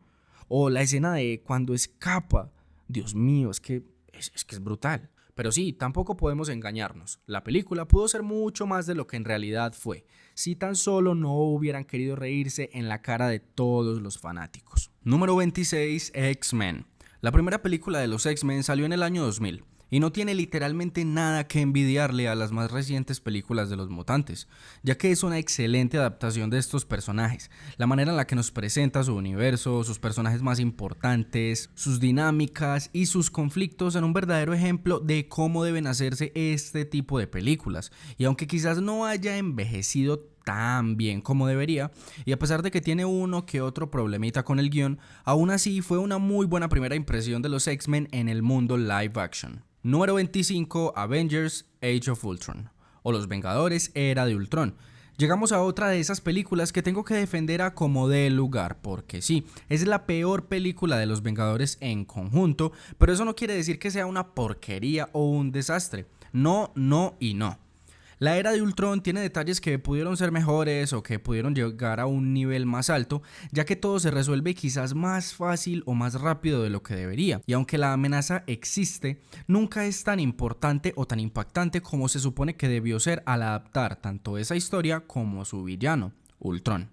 O la escena de cuando escapa. Dios mío, es que es brutal. Pero sí, tampoco podemos engañarnos. La película pudo ser mucho más de lo que en realidad fue, si tan solo no hubieran querido reírse en la cara de todos los fanáticos. Número 26, X-Men. La primera película de los X-Men salió en el año 2000. Y no tiene literalmente nada que envidiarle a las más recientes películas de los mutantes, ya que es una excelente adaptación de estos personajes, la manera en la que nos presenta su universo, sus personajes más importantes, sus dinámicas y sus conflictos en un verdadero ejemplo de cómo deben hacerse este tipo de películas, y aunque quizás no haya envejecido tan bien como debería, y a pesar de que tiene uno que otro problemita con el guión, aún así fue una muy buena primera impresión de los X-Men en el mundo live action. Número 25, Avengers Age of Ultron, o Los Vengadores Era de Ultron. Llegamos a otra de esas películas que tengo que defender a como dé lugar, porque sí, es la peor película de Los Vengadores en conjunto, pero eso no quiere decir que sea una porquería o un desastre. No, no y no. La Era de Ultron tiene detalles que pudieron ser mejores o que pudieron llegar a un nivel más alto, ya que todo se resuelve quizás más fácil o más rápido de lo que debería, y aunque la amenaza existe, nunca es tan importante o tan impactante como se supone que debió ser al adaptar tanto esa historia como su villano, Ultron.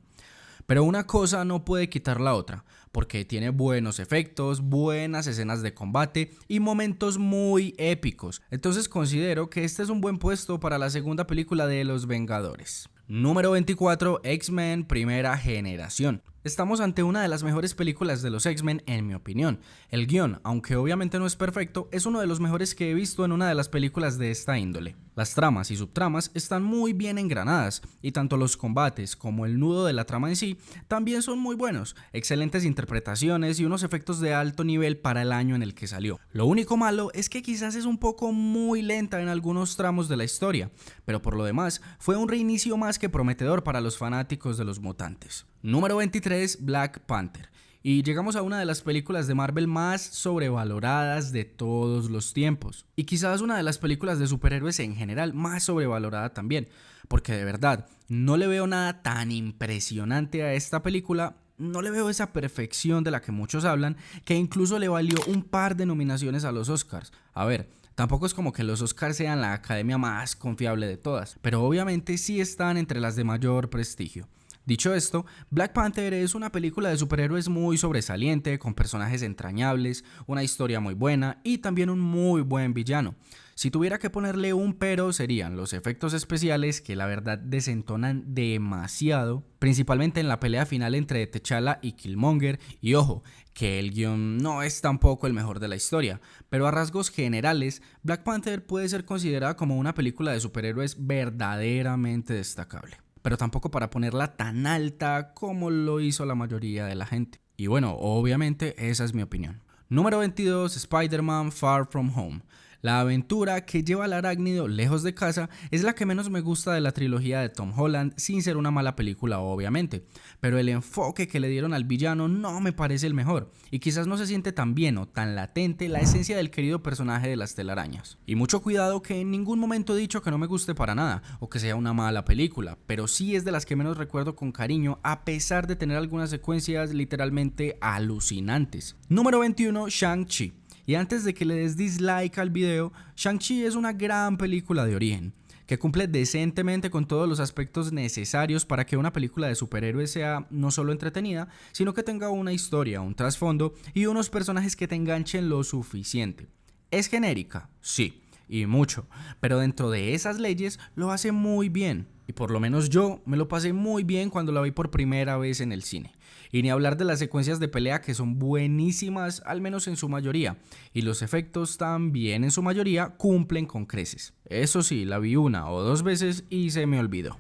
Pero una cosa no puede quitar la otra, porque tiene buenos efectos, buenas escenas de combate y momentos muy épicos. Entonces considero que este es un buen puesto para la segunda película de Los Vengadores. Número 24, X-Men Primera Generación. Estamos ante una de las mejores películas de los X-Men en mi opinión. El guión, aunque obviamente no es perfecto, es uno de los mejores que he visto en una de las películas de esta índole. Las tramas y subtramas están muy bien engranadas y tanto los combates como el nudo de la trama en sí también son muy buenos, excelentes interpretaciones y unos efectos de alto nivel para el año en el que salió. Lo único malo es que quizás es un poco muy lenta en algunos tramos de la historia, pero por lo demás fue un reinicio más que prometedor para los fanáticos de los mutantes. Número 23, Black Panther. Y llegamos a una de las películas de Marvel más sobrevaloradas de todos los tiempos. Y quizás una de las películas de superhéroes en general más sobrevalorada también. Porque de verdad, no le veo nada tan impresionante a esta película. No le veo esa perfección de la que muchos hablan, que incluso le valió un par de nominaciones a los Oscars. A ver, tampoco es como que los Oscars sean la academia más confiable de todas, pero obviamente sí están entre las de mayor prestigio. Dicho esto, Black Panther es una película de superhéroes muy sobresaliente, con personajes entrañables, una historia muy buena y también un muy buen villano. Si tuviera que ponerle un pero serían los efectos especiales que la verdad desentonan demasiado, principalmente en la pelea final entre T'Challa y Killmonger, y ojo, que el guión no es tampoco el mejor de la historia, pero a rasgos generales, Black Panther puede ser considerada como una película de superhéroes verdaderamente destacable, pero tampoco para ponerla tan alta como lo hizo la mayoría de la gente. Y bueno, obviamente esa es mi opinión. Número 22, Spider-Man Far From Home. La aventura que lleva al arácnido lejos de casa es la que menos me gusta de la trilogía de Tom Holland, sin ser una mala película obviamente, pero el enfoque que le dieron al villano no me parece el mejor, y quizás no se siente tan bien o tan latente la esencia del querido personaje de las telarañas. Y mucho cuidado que en ningún momento he dicho que no me guste para nada, o que sea una mala película, pero sí es de las que menos recuerdo con cariño, a pesar de tener algunas secuencias literalmente alucinantes. Número 21, Shang-Chi. Y antes de que le des dislike al video, Shang-Chi es una gran película de origen, que cumple decentemente con todos los aspectos necesarios para que una película de superhéroes sea no solo entretenida, sino que tenga una historia, un trasfondo y unos personajes que te enganchen lo suficiente. ¿Es genérica? Sí, y mucho, pero dentro de esas leyes lo hace muy bien. Y por lo menos yo me lo pasé muy bien cuando la vi por primera vez en el cine. Y ni hablar de las secuencias de pelea que son buenísimas, al menos en su mayoría. Y los efectos también en su mayoría cumplen con creces. Eso sí, la vi una o dos veces y se me olvidó.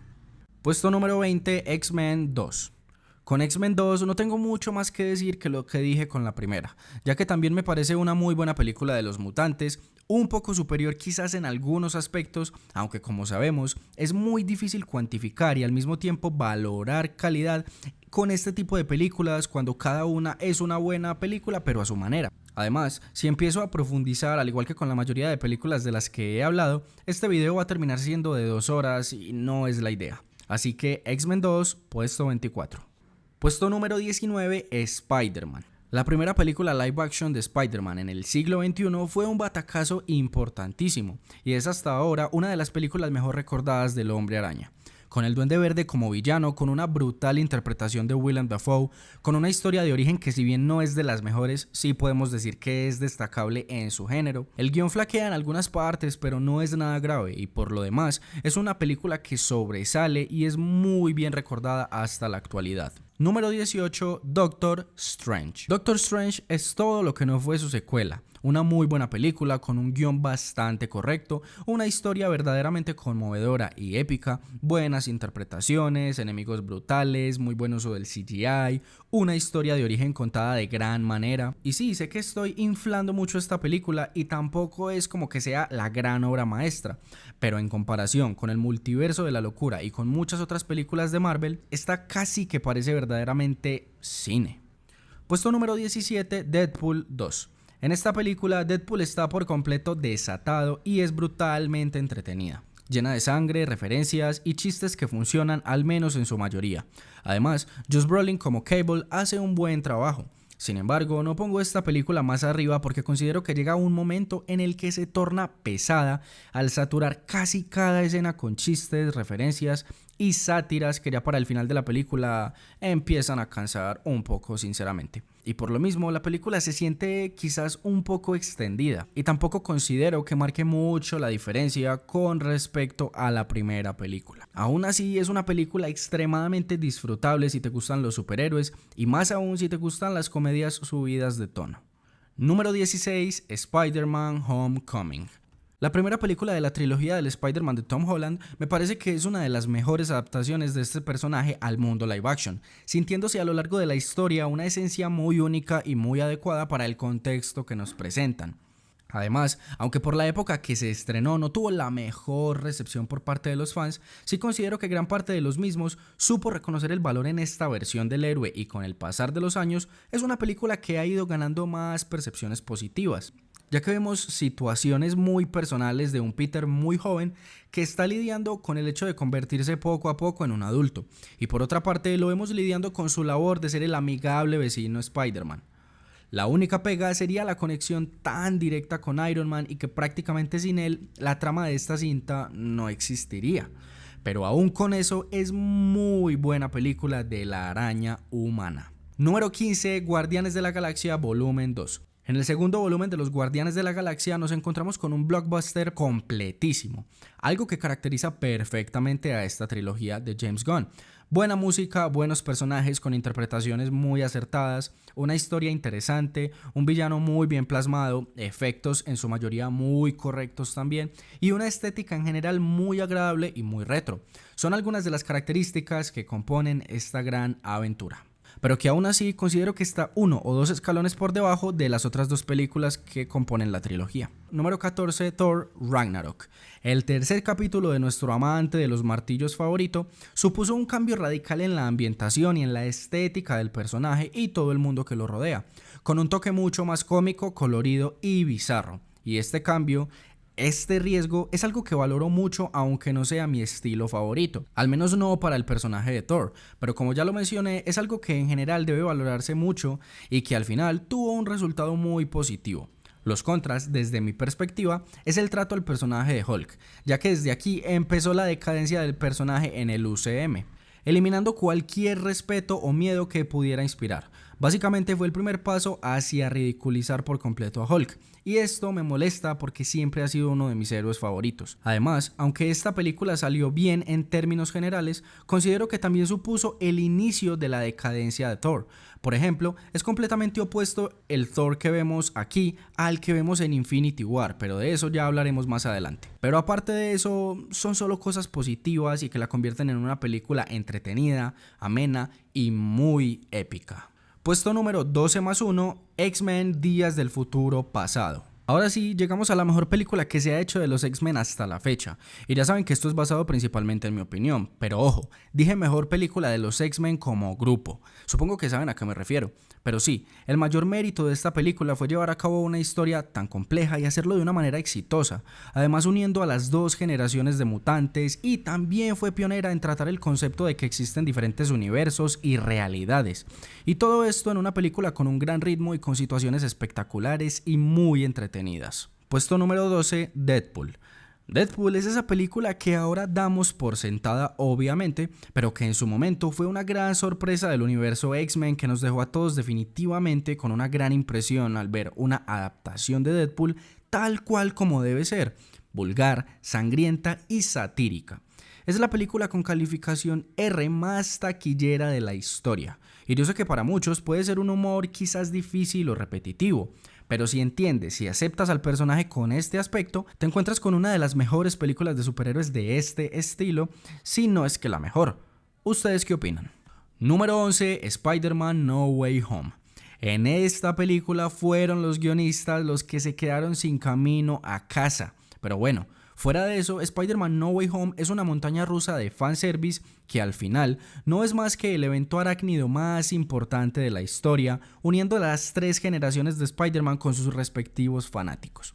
Puesto número 20, X-Men 2. Con X-Men 2 no tengo mucho más que decir que lo que dije con la primera, ya que también me parece una muy buena película de los mutantes, un poco superior quizás en algunos aspectos, aunque como sabemos es muy difícil cuantificar y al mismo tiempo valorar calidad con este tipo de películas cuando cada una es una buena película pero a su manera. Además, si empiezo a profundizar, al igual que con la mayoría de películas de las que he hablado, este video va a terminar siendo de 2 horas y no es la idea. Así que X-Men 2, puesto 24. Puesto número 19, Spider-Man. La primera película live action de Spider-Man en el siglo XXI fue un batacazo importantísimo y es hasta ahora una de las películas mejor recordadas del Hombre Araña. Con el Duende Verde como villano, con una brutal interpretación de Willem Dafoe, con una historia de origen que si bien no es de las mejores, sí podemos decir que es destacable en su género. El guión flaquea en algunas partes, pero no es nada grave y por lo demás es una película que sobresale y es muy bien recordada hasta la actualidad. Número 18, Doctor Strange. Doctor Strange es todo lo que no fue su secuela. Una muy buena película con un guión bastante correcto, una historia verdaderamente conmovedora y épica, buenas interpretaciones, enemigos brutales, muy buen uso del CGI, una historia de origen contada de gran manera. Y sí, sé que estoy inflando mucho esta película y tampoco es como que sea la gran obra maestra, pero en comparación con el multiverso de la locura y con muchas otras películas de Marvel, esta casi que parece verdaderamente cine. Puesto número 17, Deadpool 2. En esta película, Deadpool está por completo desatado y es brutalmente entretenida, llena de sangre, referencias y chistes que funcionan al menos en su mayoría. Además, Josh Brolin como Cable hace un buen trabajo. Sin embargo, no pongo esta película más arriba porque considero que llega un momento en el que se torna pesada al saturar casi cada escena con chistes, referencias y sátiras que ya para el final de la película empiezan a cansar un poco sinceramente. Y por lo mismo la película se siente quizás un poco extendida y tampoco considero que marque mucho la diferencia con respecto a la primera película. Aún así es una película extremadamente disfrutable si te gustan los superhéroes y más aún si te gustan las comedias subidas de tono. Número 16, Spider-Man Homecoming. La primera película de la trilogía del Spider-Man de Tom Holland me parece que es una de las mejores adaptaciones de este personaje al mundo live action, sintiéndose a lo largo de la historia una esencia muy única y muy adecuada para el contexto que nos presentan. Además, aunque por la época que se estrenó no tuvo la mejor recepción por parte de los fans, sí considero que gran parte de los mismos supo reconocer el valor en esta versión del héroe y con el pasar de los años es una película que ha ido ganando más percepciones positivas, ya que vemos situaciones muy personales de un Peter muy joven que está lidiando con el hecho de convertirse poco a poco en un adulto, y por otra parte lo vemos lidiando con su labor de ser el amigable vecino Spider-Man. La única pega sería la conexión tan directa con Iron Man y que prácticamente sin él la trama de esta cinta no existiría. Pero aún con eso es muy buena película de la araña humana. Número 15, Guardianes de la Galaxia Volumen 2. En el segundo volumen de los Guardianes de la Galaxia nos encontramos con un blockbuster completísimo, algo que caracteriza perfectamente a esta trilogía de James Gunn. Buena música, buenos personajes con interpretaciones muy acertadas, una historia interesante, un villano muy bien plasmado, efectos en su mayoría muy correctos también y una estética en general muy agradable y muy retro. Son algunas de las características que componen esta gran aventura, pero que aún así considero que está uno o dos escalones por debajo de las otras dos películas que componen la trilogía. Número 14, Thor Ragnarok. El tercer capítulo de nuestro amante de los martillos favorito supuso un cambio radical en la ambientación y en la estética del personaje y todo el mundo que lo rodea, con un toque mucho más cómico, colorido y bizarro. Y este riesgo es algo que valoro mucho, aunque no sea mi estilo favorito, al menos no para el personaje de Thor, pero como ya lo mencioné, es algo que en general debe valorarse mucho y que al final tuvo un resultado muy positivo. Los contras, desde mi perspectiva, es el trato al personaje de Hulk, ya que desde aquí empezó la decadencia del personaje en el UCM, eliminando cualquier respeto o miedo que pudiera inspirar. Básicamente fue el primer paso hacia ridiculizar por completo a Hulk, y esto me molesta porque siempre ha sido uno de mis héroes favoritos. Además, aunque esta película salió bien en términos generales, considero que también supuso el inicio de la decadencia de Thor. Por ejemplo, es completamente opuesto el Thor que vemos aquí al que vemos en Infinity War, pero de eso ya hablaremos más adelante. Pero aparte de eso, son solo cosas positivas y que la convierten en una película entretenida, amena y muy épica. Puesto número 12 más 1, X-Men Días del Futuro Pasado. Ahora sí, llegamos a la mejor película que se ha hecho de los X-Men hasta la fecha, y ya saben que esto es basado principalmente en mi opinión, pero ojo, dije mejor película de los X-Men como grupo, supongo que saben a qué me refiero, pero sí, el mayor mérito de esta película fue llevar a cabo una historia tan compleja y hacerlo de una manera exitosa, además uniendo a las dos generaciones de mutantes, y también fue pionera en tratar el concepto de que existen diferentes universos y realidades, y todo esto en una película con un gran ritmo y con situaciones espectaculares y muy entretenidas. Puesto número 12, Deadpool. Deadpool es esa película que ahora damos por sentada obviamente, pero que en su momento fue una gran sorpresa del universo X-Men que nos dejó a todos definitivamente con una gran impresión al ver una adaptación de Deadpool tal cual como debe ser, vulgar, sangrienta y satírica. Es la película con calificación R más taquillera de la historia, y yo sé que para muchos puede ser un humor quizás difícil o repetitivo, pero si entiendes y aceptas al personaje con este aspecto, te encuentras con una de las mejores películas de superhéroes de este estilo, si no es que la mejor. ¿Ustedes qué opinan? Número 11, Spider-Man No Way Home. En esta película fueron los guionistas los que se quedaron sin camino a casa, pero bueno, fuera de eso, Spider-Man No Way Home es una montaña rusa de fanservice que al final no es más que el evento arácnido más importante de la historia, uniendo las tres generaciones de Spider-Man con sus respectivos fanáticos.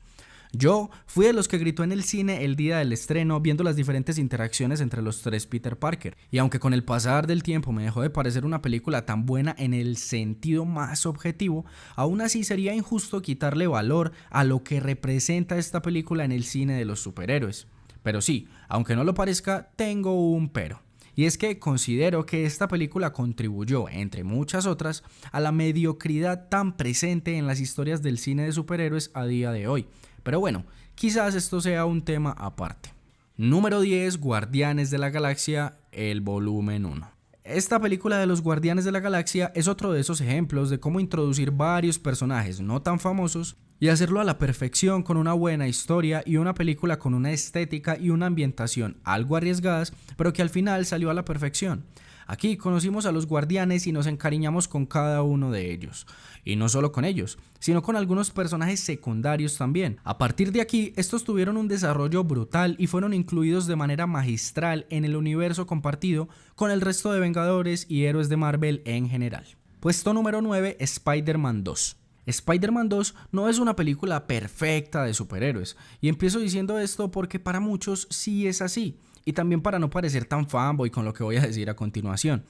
Yo fui de los que gritó en el cine el día del estreno viendo las diferentes interacciones entre los tres Peter Parker, y aunque con el pasar del tiempo me dejó de parecer una película tan buena en el sentido más objetivo, aún así sería injusto quitarle valor a lo que representa esta película en el cine de los superhéroes. Pero sí, aunque no lo parezca, tengo un pero. Y es que considero que esta película contribuyó, entre muchas otras, a la mediocridad tan presente en las historias del cine de superhéroes a día de hoy. Pero bueno, quizás esto sea un tema aparte. Número 10, Guardianes de la Galaxia, el volumen 1. Esta película de los Guardianes de la Galaxia es otro de esos ejemplos de cómo introducir varios personajes no tan famosos y hacerlo a la perfección con una buena historia y una película con una estética y una ambientación algo arriesgadas, pero que al final salió a la perfección. Aquí conocimos a los Guardianes y nos encariñamos con cada uno de ellos. Y no solo con ellos, sino con algunos personajes secundarios también. A partir de aquí, estos tuvieron un desarrollo brutal y fueron incluidos de manera magistral en el universo compartido con el resto de Vengadores y héroes de Marvel en general. Puesto número 9, Spider-Man 2. Spider-Man 2 no es una película perfecta de superhéroes, y empiezo diciendo esto porque para muchos sí es así, y también para no parecer tan fanboy con lo que voy a decir a continuación.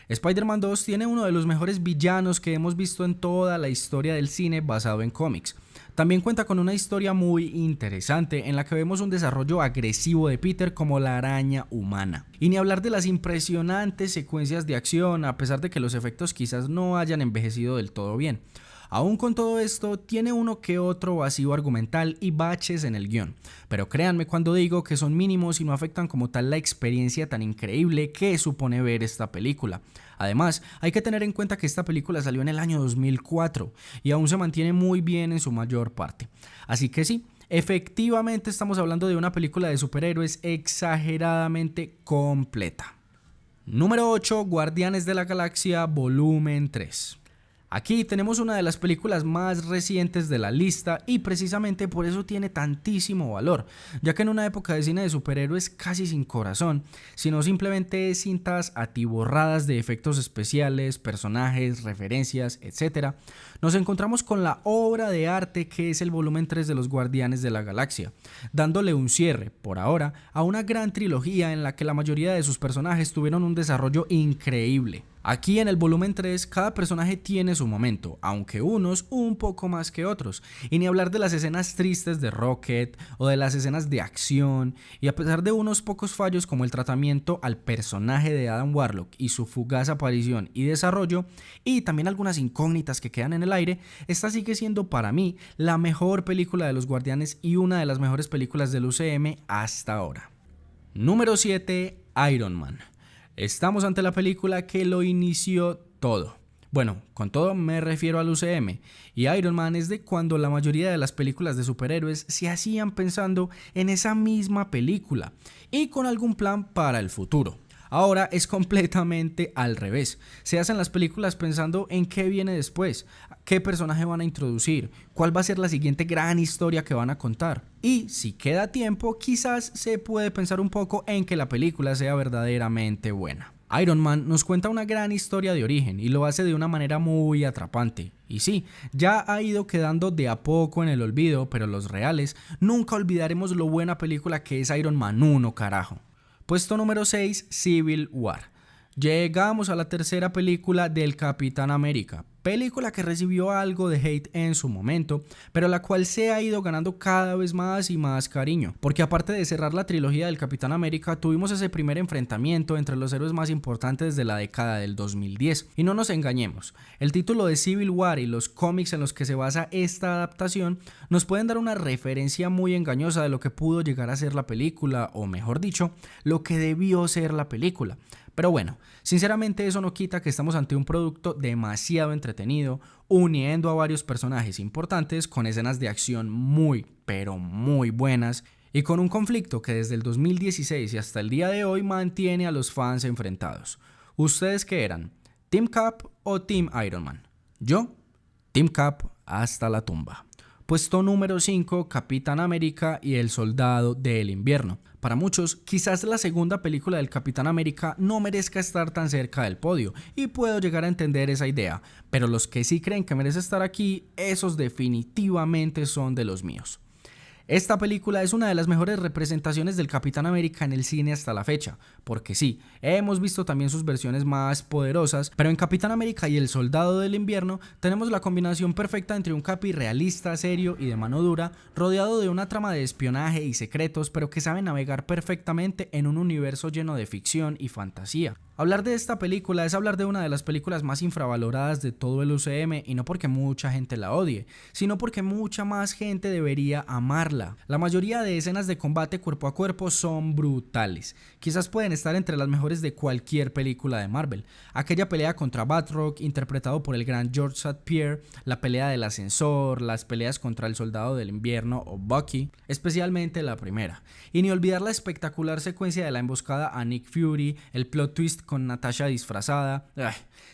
Spider-Man 2 tiene uno de los mejores villanos que hemos visto en toda la historia del cine basado en cómics. También cuenta con una historia muy interesante en la que vemos un desarrollo agresivo de Peter como la araña humana. Y ni hablar de las impresionantes secuencias de acción, a pesar de que los efectos quizás no hayan envejecido del todo bien. Aún con todo esto, tiene uno que otro vacío argumental y baches en el guión, pero créanme cuando digo que son mínimos y no afectan como tal la experiencia tan increíble que supone ver esta película. Además, hay que tener en cuenta que esta película salió en el año 2004 y aún se mantiene muy bien en su mayor parte. Así que sí, efectivamente estamos hablando de una película de superhéroes exageradamente completa. Número 8, Guardianes de la Galaxia Volumen 3. Aquí tenemos una de las películas más recientes de la lista y precisamente por eso tiene tantísimo valor, ya que en una época de cine de superhéroes casi sin corazón, sino simplemente cintas atiborradas de efectos especiales, personajes, referencias, etc., nos encontramos con la obra de arte que es el volumen 3 de los Guardianes de la Galaxia, dándole un cierre, por ahora, a una gran trilogía en la que la mayoría de sus personajes tuvieron un desarrollo increíble. Aquí en el volumen 3 cada personaje tiene su momento, aunque unos un poco más que otros, y ni hablar de las escenas tristes de Rocket o de las escenas de acción, y a pesar de unos pocos fallos como el tratamiento al personaje de Adam Warlock y su fugaz aparición y desarrollo, y también algunas incógnitas que quedan en el aire, esta sigue siendo para mí la mejor película de los Guardianes y una de las mejores películas del UCM hasta ahora. Número 7, Iron Man. Estamos ante la película que lo inició todo. Bueno, con todo me refiero al UCM, y Iron Man es de cuando la mayoría de las películas de superhéroes se hacían pensando en esa misma película y con algún plan para el futuro. Ahora es completamente al revés. Se hacen las películas pensando en qué viene después, qué personaje van a introducir, cuál va a ser la siguiente gran historia que van a contar. Y si queda tiempo, quizás se puede pensar un poco en que la película sea verdaderamente buena. Iron Man nos cuenta una gran historia de origen y lo hace de una manera muy atrapante. Y sí, ya ha ido quedando de a poco en el olvido, pero los reales nunca olvidaremos lo buena película que es Iron Man 1, carajo. Puesto número 6, Civil War. Llegamos a la tercera película del Capitán América, película que recibió algo de hate en su momento, pero la cual se ha ido ganando cada vez más y más cariño, porque aparte de cerrar la trilogía del Capitán América, tuvimos ese primer enfrentamiento entre los héroes más importantes de la década del 2010, y no nos engañemos, el título de Civil War y los cómics en los que se basa esta adaptación nos pueden dar una referencia muy engañosa de lo que pudo llegar a ser la película, o mejor dicho, lo que debió ser la película. Pero bueno, sinceramente eso no quita que estamos ante un producto demasiado entretenido, uniendo a varios personajes importantes con escenas de acción muy, pero muy buenas y con un conflicto que desde el 2016 y hasta el día de hoy mantiene a los fans enfrentados. ¿Ustedes qué eran? ¿Team Cap o Team Iron Man? Yo, Team Cap hasta la tumba. Puesto número 5, Capitán América y el Soldado del Invierno. Para muchos, quizás la segunda película del Capitán América no merezca estar tan cerca del podio, y puedo llegar a entender esa idea, pero los que sí creen que merece estar aquí, esos definitivamente son de los míos. Esta película es una de las mejores representaciones del Capitán América en el cine hasta la fecha, porque sí, hemos visto también sus versiones más poderosas, pero en Capitán América y el Soldado del Invierno tenemos la combinación perfecta entre un Capi realista, serio y de mano dura, rodeado de una trama de espionaje y secretos, pero que sabe navegar perfectamente en un universo lleno de ficción y fantasía. Hablar de esta película es hablar de una de las películas más infravaloradas de todo el UCM, y no porque mucha gente la odie, sino porque mucha más gente debería amarla. La mayoría de escenas de combate cuerpo a cuerpo son brutales, quizás pueden estar entre las mejores de cualquier película de Marvel. Aquella pelea contra Batroc interpretado por el gran George St. Pierre, la pelea del ascensor, las peleas contra el Soldado del Invierno o Bucky, especialmente la primera, y ni olvidar la espectacular secuencia de la emboscada a Nick Fury, el plot twist con Natasha disfrazada.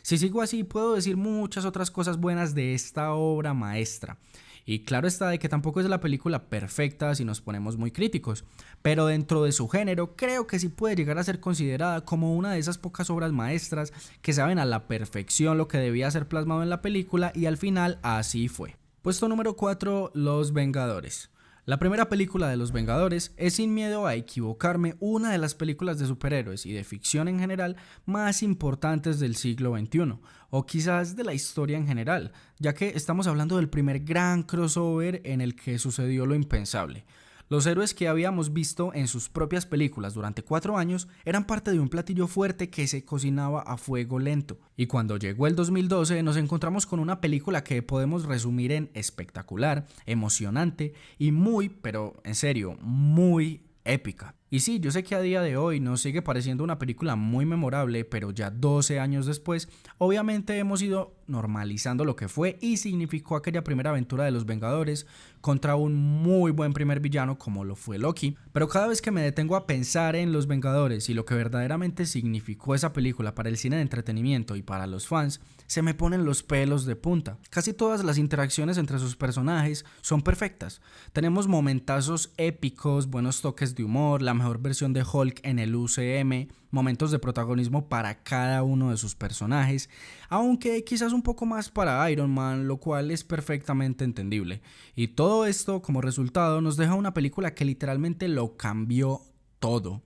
Si sigo así puedo decir muchas otras cosas buenas de esta obra maestra. Y claro está de que tampoco es la película perfecta si nos ponemos muy críticos, pero dentro de su género creo que sí puede llegar a ser considerada como una de esas pocas obras maestras que saben a la perfección lo que debía ser plasmado en la película, y al final así fue. Puesto número 4, Los Vengadores. La primera película de Los Vengadores es, sin miedo a equivocarme, una de las películas de superhéroes y de ficción en general más importantes del siglo XXI, o quizás de la historia en general, ya que estamos hablando del primer gran crossover en el que sucedió lo impensable. Los héroes que habíamos visto en sus propias películas durante 4 años eran parte de un platillo fuerte que se cocinaba a fuego lento. Y cuando llegó el 2012 nos encontramos con una película que podemos resumir en espectacular, emocionante y muy, pero en serio, muy épica. Y sí, yo sé que a día de hoy nos sigue pareciendo una película muy memorable, pero ya 12 años después, obviamente hemos ido normalizando lo que fue y significó aquella primera aventura de los Vengadores contra un muy buen primer villano como lo fue Loki. Pero cada vez que me detengo a pensar en los Vengadores y lo que verdaderamente significó esa película para el cine de entretenimiento y para los fans, se me ponen los pelos de punta. Casi todas las interacciones entre sus personajes son perfectas. Tenemos momentazos épicos, buenos toques de humor, la mejor versión de Hulk en el UCM, momentos de protagonismo para cada uno de sus personajes, aunque quizás un poco más para Iron Man, lo cual es perfectamente entendible. Y todo esto como resultado nos deja una película que literalmente lo cambió todo,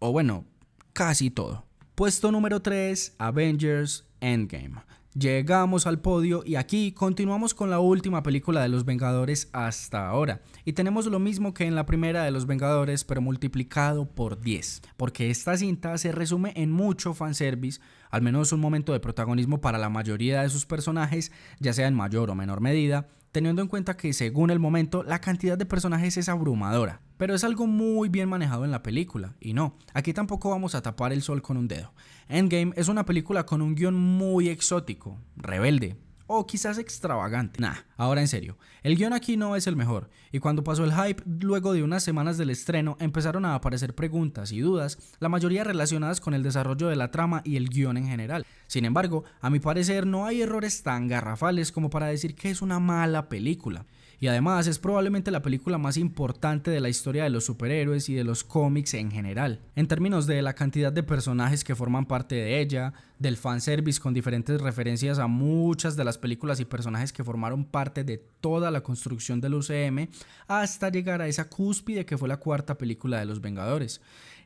o bueno, casi todo. Puesto número 3, Avengers Endgame. Llegamos al podio y aquí continuamos con la última película de los Vengadores hasta ahora, y tenemos lo mismo que en la primera de los Vengadores, pero multiplicado por 10, porque esta cinta se resume en mucho fanservice, al menos un momento de protagonismo para la mayoría de sus personajes, ya sea en mayor o menor medida, teniendo en cuenta que según el momento la cantidad de personajes es abrumadora, pero es algo muy bien manejado en la película. Y no, aquí tampoco vamos a tapar el sol con un dedo. Endgame es una película con un guión muy exótico, rebelde, o quizás extravagante. Ahora en serio, el guión aquí no es el mejor, y cuando pasó el hype, luego de unas semanas del estreno, empezaron a aparecer preguntas y dudas, la mayoría relacionadas con el desarrollo de la trama y el guión en general. Sin embargo, a mi parecer no hay errores tan garrafales como para decir que es una mala película. Y además es probablemente la película más importante de la historia de los superhéroes y de los cómics en general, en términos de la cantidad de personajes que forman parte de ella, del fanservice con diferentes referencias a muchas de las películas y personajes que formaron parte de toda la construcción del UCM, hasta llegar a esa cúspide que fue la cuarta película de los Vengadores.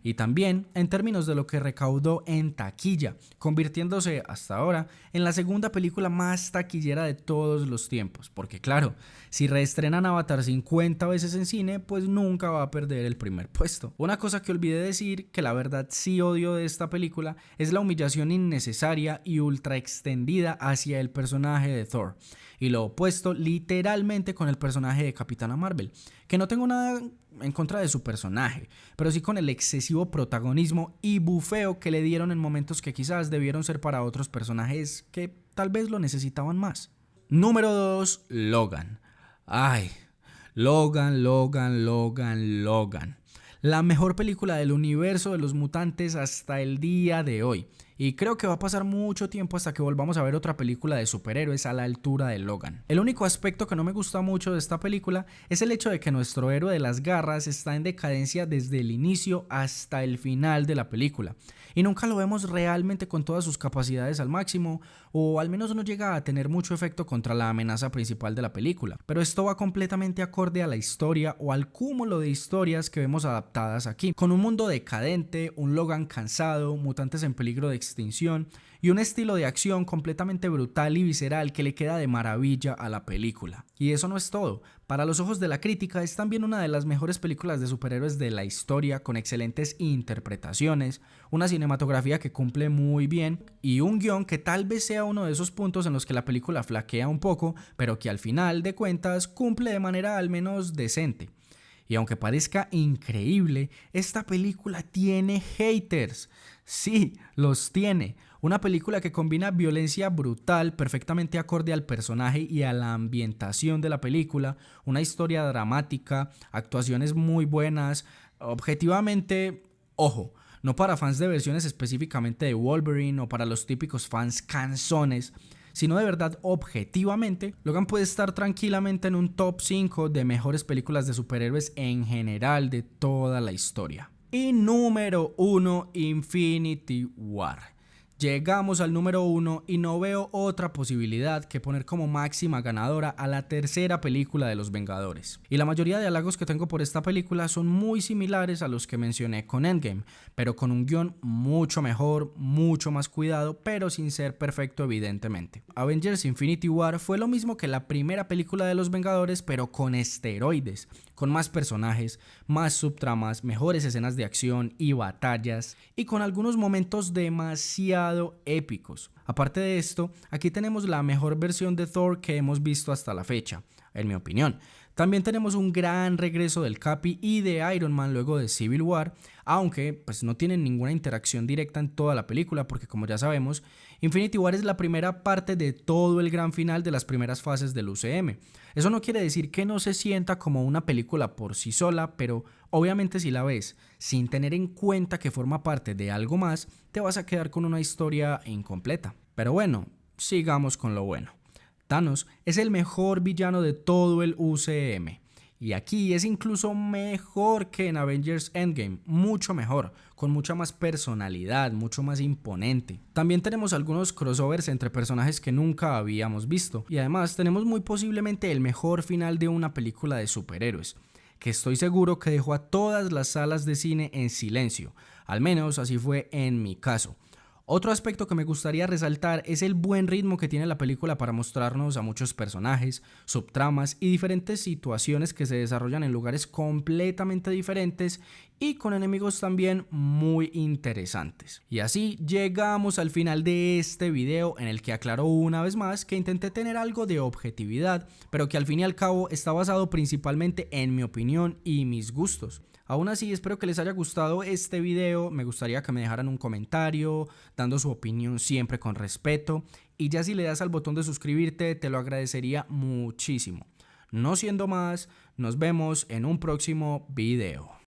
Y también en términos de lo que recaudó en taquilla, convirtiéndose hasta ahora en la segunda película más taquillera de todos los tiempos, porque claro, si reestrenan Avatar 50 veces en cine, pues nunca va a perder el primer puesto. Una cosa que olvidé decir, que la verdad sí odio de esta película, es la humillación innecesaria y ultra extendida hacia el personaje de Thor, y lo opuesto literalmente con el personaje de Capitana Marvel, que no tengo nada en contra de su personaje, pero sí con el excesivo protagonismo y bufeo que le dieron en momentos que quizás debieron ser para otros personajes que tal vez lo necesitaban más. Número 2, Logan. Logan. La mejor película del universo de los mutantes hasta el día de hoy. Y creo que va a pasar mucho tiempo hasta que volvamos a ver otra película de superhéroes a la altura de Logan. El único aspecto que no me gusta mucho de esta película es el hecho de que nuestro héroe de las garras está en decadencia desde el inicio hasta el final de la película, y nunca lo vemos realmente con todas sus capacidades al máximo, o al menos no llega a tener mucho efecto contra la amenaza principal de la película. Pero esto va completamente acorde a la historia o al cúmulo de historias que vemos adaptadas aquí, con un mundo decadente, un Logan cansado, mutantes en peligro de extinción y un estilo de acción completamente brutal y visceral que le queda de maravilla a la película. Y eso no es todo. Para los ojos de la crítica es también una de las mejores películas de superhéroes de la historia, con excelentes interpretaciones, una cinematografía que cumple muy bien y un guión que tal vez sea uno de esos puntos en los que la película flaquea un poco, pero que al final de cuentas cumple de manera al menos decente. Y aunque parezca increíble, esta película tiene haters. Sí, los tiene. Una película que combina violencia brutal, perfectamente acorde al personaje y a la ambientación de la película, una historia dramática, actuaciones muy buenas. Objetivamente, ojo, no para fans de versiones específicamente de Wolverine o para los típicos fans canzones, sino de verdad objetivamente, Logan puede estar tranquilamente en un top 5 de mejores películas de superhéroes en general de toda la historia. Y número 1, Infinity War. Llegamos al número 1 y no veo otra posibilidad que poner como máxima ganadora a la tercera película de los Vengadores. Y la mayoría de halagos que tengo por esta película son muy similares a los que mencioné con Endgame, pero con un guión mucho mejor, mucho más cuidado, pero sin ser perfecto evidentemente. Avengers Infinity War fue lo mismo que la primera película de los Vengadores, pero con esteroides, con más personajes, más subtramas, mejores escenas de acción y batallas, y con algunos momentos demasiado épicos. Aparte de esto, aquí tenemos la mejor versión de Thor que hemos visto hasta la fecha, en mi opinión. También tenemos un gran regreso del Capi y de Iron Man luego de Civil War, aunque pues no tienen ninguna interacción directa en toda la película porque como ya sabemos, Infinity War es la primera parte de todo el gran final de las primeras fases del UCM. Eso no quiere decir que no se sienta como una película por sí sola, pero obviamente si la ves sin tener en cuenta que forma parte de algo más, te vas a quedar con una historia incompleta. Pero bueno, sigamos con lo bueno. Thanos es el mejor villano de todo el UCM. Y aquí es incluso mejor que en Avengers Endgame, mucho mejor, con mucha más personalidad, mucho más imponente. También tenemos algunos crossovers entre personajes que nunca habíamos visto. Y además tenemos muy posiblemente el mejor final de una película de superhéroes, que estoy seguro que dejó a todas las salas de cine en silencio. Al menos así fue en mi caso. Otro aspecto que me gustaría resaltar es el buen ritmo que tiene la película para mostrarnos a muchos personajes, subtramas y diferentes situaciones que se desarrollan en lugares completamente diferentes y con enemigos también muy interesantes. Y así llegamos al final de este video en el que aclaro una vez más que intenté tener algo de objetividad, pero que al fin y al cabo está basado principalmente en mi opinión y mis gustos. Aún así, espero que les haya gustado este video, me gustaría que me dejaran un comentario, dando su opinión siempre con respeto, y ya si le das al botón de suscribirte, te lo agradecería muchísimo. No siendo más, nos vemos en un próximo video.